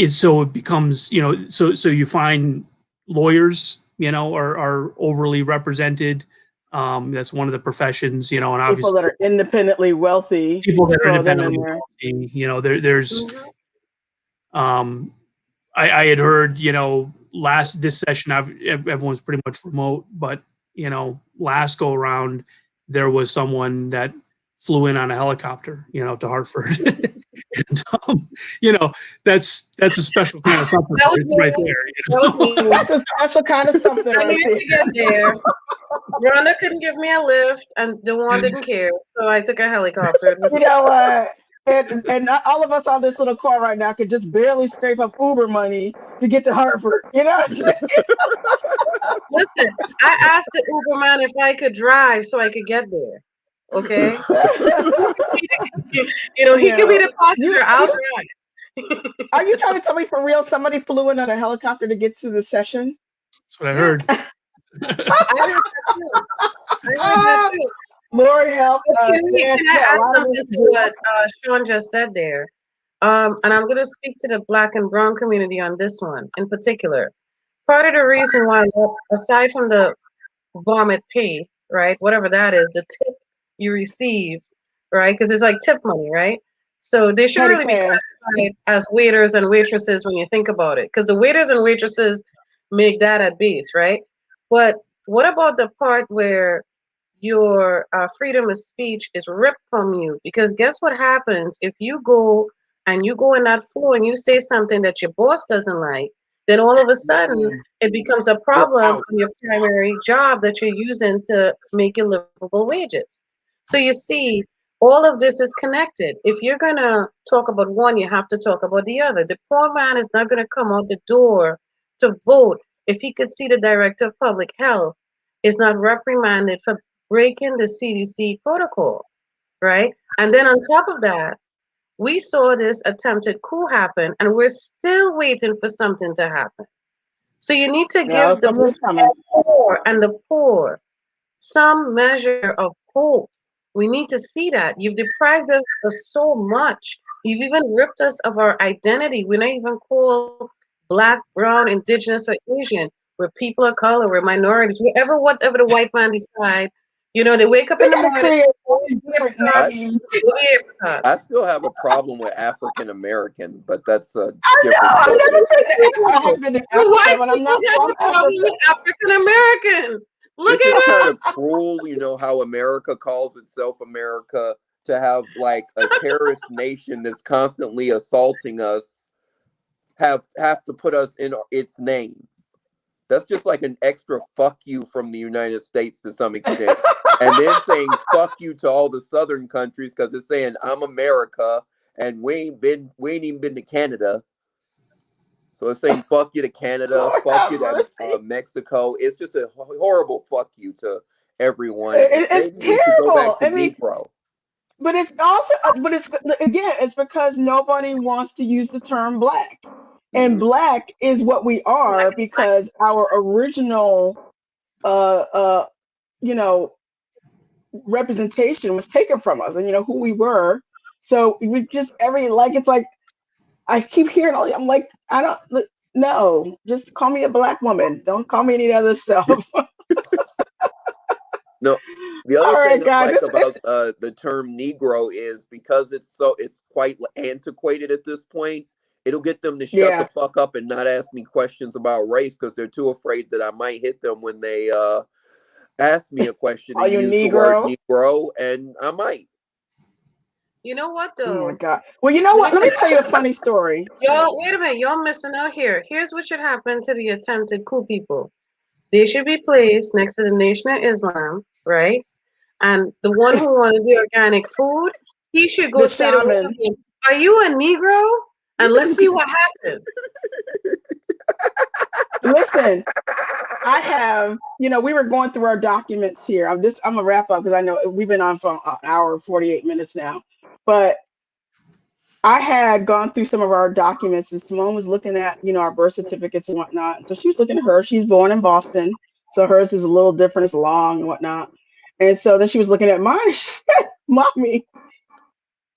so it becomes, so you find lawyers, are overly represented. That's one of the professions, and people obviously that are independently wealthy, people that are throw them in independently there. wealthy. There's mhm, um, I had heard, this session everyone's pretty much remote, but last go around there was someone that flew in on a helicopter, to Hartford. And that's a special kind of something that was right me. there. That was me. That's a special kind of something I right needed there. to get there. Rhonda couldn't give me a lift, and Dewan didn't care, so I took a helicopter. It was You know what? and not all of us on this little car right now could just barely scrape up Uber money to get to Hartford. You know what I'm saying? Listen, I asked the Uber man if I could drive so I could get there. Okay, he You can be know, the passenger. you are I'll you drive. are you trying to tell me for real somebody flew in on a helicopter to get to the session? That's what I heard. Yes, I heard that too. I heard that Ah, too. Lord help But us. Man, can I yeah, a add lot of something us to do. what Sean just said there? And I'm going to speak to the Black and Brown community on this one in particular. Part of the reason why, aside from the vomit pay, right, whatever that is, the tip you receive, right, because it's like tip money, right? So they should Petty really be cash. classified as waiters and waitresses when you think about it, because the waiters and waitresses make that at base, right? But what about the part where your freedom of speech is ripped from you? Because guess what happens if you go and you go in that floor and you say something that your boss doesn't like, then all of a sudden Mm, it becomes a you're problem out. on your primary job that you're using to make your livable wages. So you see, all of this is connected. If you're going to talk about one, you have to talk about the other. The poor man is not going to come out the door to vote if he could see the director of public health is not reprimanded for breaking the CDC protocol, right? And then on top of that, we saw this attempted coup happen, and we're still waiting for something to happen. So you need to No, give the something's coming. poor and the poor some measure of hope. We need to see that. You've deprived us of so much. You've even ripped us of our identity. We're not even called black, brown, indigenous, or Asian. We're people of color. We're minorities. Whatever the white man decide. They wake up They in the gotta morning. create all these different I names. I still have a problem with African American, but that's a I different know. I've never subject. been to I have been to The Africa, white but I'm people not have from a problem Africa. with African American. Look It's just at kind us. of cruel, how America calls itself America, to have like a terrorist nation that's constantly assaulting us have to put us in its name. That's just like an extra fuck you from the United States to some extent. And then saying fuck you to all the southern countries because it's saying I'm America and we ain't even been to Canada. So it's saying fuck you to Canada, Lord fuck have you to mercy. Mexico. It's just a horrible fuck you to everyone. And It's maybe we should go back terrible. to I mean, Negro. but it's also, but it's again, it's because nobody wants to use the term black, and Hmm. black is what we are because our original, uh, uh, you know, representation was taken from us, and who we were. So we just it's like I keep hearing all. I'm like, I don't. No, just call me a black woman. Don't call me any other stuff. No, the All other thing right, I guys. like It's about the term Negro is because it's quite antiquated at this point. It'll get them to shut the yeah. fuck up and not ask me questions about race because they're too afraid that I might hit them when they ask me a question Are and you use the word Negro? Negro, and I might. You know what Oh my though? God. Well, you know Let me what? Let tell me you. tell you a funny story. Y'all, wait a minute. Y'all missing out here. Here's what should happen to the attempted coup people. They should be placed next to the Nation of Islam, right? And the one who wanted the organic food, he should The go say to one of shaman. them, "Are you a Negro?" And let's see what happens. Listen, I have, we were going through our documents here. I'm gonna wrap up because I know we've been on for an hour and 48 minutes now. But I had gone through some of our documents and Simone was looking at, our birth certificates and whatnot. So she was looking at her. She's born in Boston. So hers is a little different, it's long and whatnot. And so then she was looking at mine and she said, Mommy,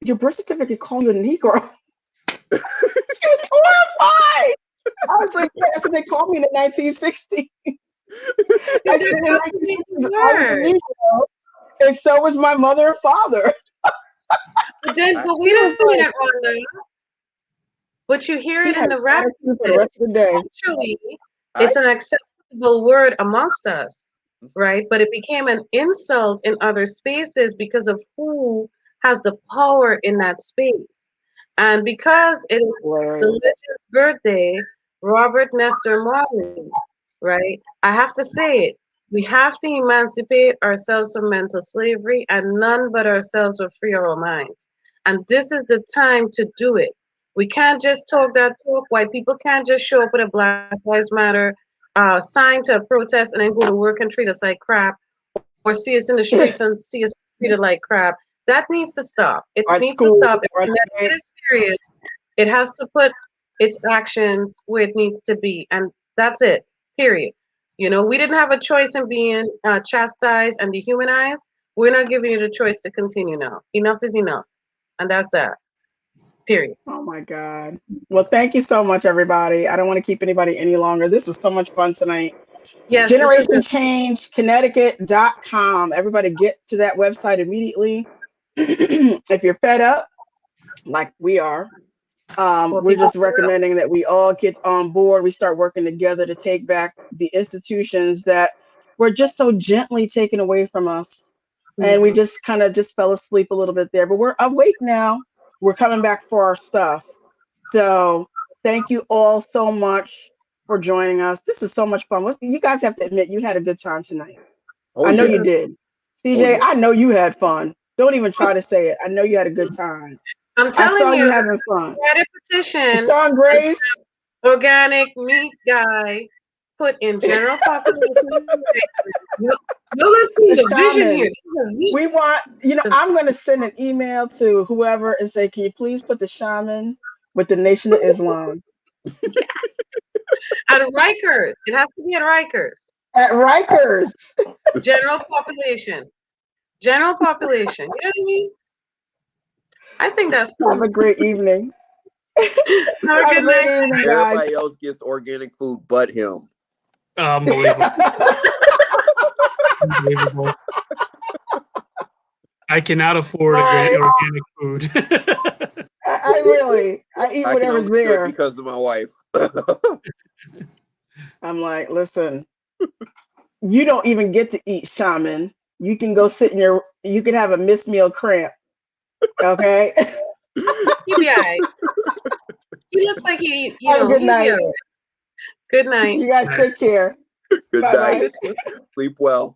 your birth certificate called you a Negro. She was horrified. I was like, yeah, that's what they called me in the 1960s. I Because said, in that's the how they 1960s, I was a were. Negro, and so was my mother and father. But She wait was a like, minute, Rhonda. But you hear she it in had the rap attitude for the music. rest of the day. Actually, I it's an acceptable word amongst us, right? But it became an insult in other spaces because of who has the power in that space. And because it is the Hilarious. legend's birthday, Robert Nestor Marley, right? I have to say it. We have to emancipate ourselves from mental slavery, and none but ourselves will free our minds. And this is the time to do it. We can't just talk that talk. White people can't just show up with a Black Lives Matter sign to a protest and then go to work and treat us like crap, or see us in the streets and see us treated like crap. That needs to stop. It Or at needs to school, stop. If or at Connecticut the is serious, it has to put its actions where it needs to be. And that's it, period. You know, we didn't have a choice in being chastised and dehumanized. We're not giving you the choice to continue now. Enough is enough. And that's that, period. Oh my God. Well, thank you so much, everybody. I don't want to keep anybody any longer. This was so much fun tonight. Yes, this was Generation Change Connecticut.com. Everybody get to that website immediately. If you're fed up, like we are, we're just recommending that we all get on board. We start working together to take back the institutions that were just so gently taken away from us. And we just kind of just fell asleep a little bit there, but we're awake now. We're coming back for our stuff. So thank you all so much for joining us. This was so much fun. You guys have to admit you had a good time tonight. Oh, I know yes. you did. CJ, Oh, yeah. I know you had fun. Don't even try to say it. I know you had a good time. I'm I telling saw you you, having fun. write a petition. Sean Grace, Organic meat guy put in general population. Let's see the the vision shaman. here. We want, I'm going to send an email to whoever and say, can you please put the shaman with the Nation of Islam? At Rikers. It has to be at Rikers. At Rikers. General population. General population. You know what I mean? I think that's cool. Have a great evening. Have a good night. Evening, guys. Everybody else gets organic food but him. Unbelievable. Unbelievable. I cannot afford organic food. I eat I can whatever's only do it there. because of my wife. I'm like, listen, you don't even get to eat shaman. You can go sit you can have a missed meal cramp. Okay? He'll be all right. He looks like Have a good night. Good night. You guys take care. Good Bye-bye. night. Sleep well.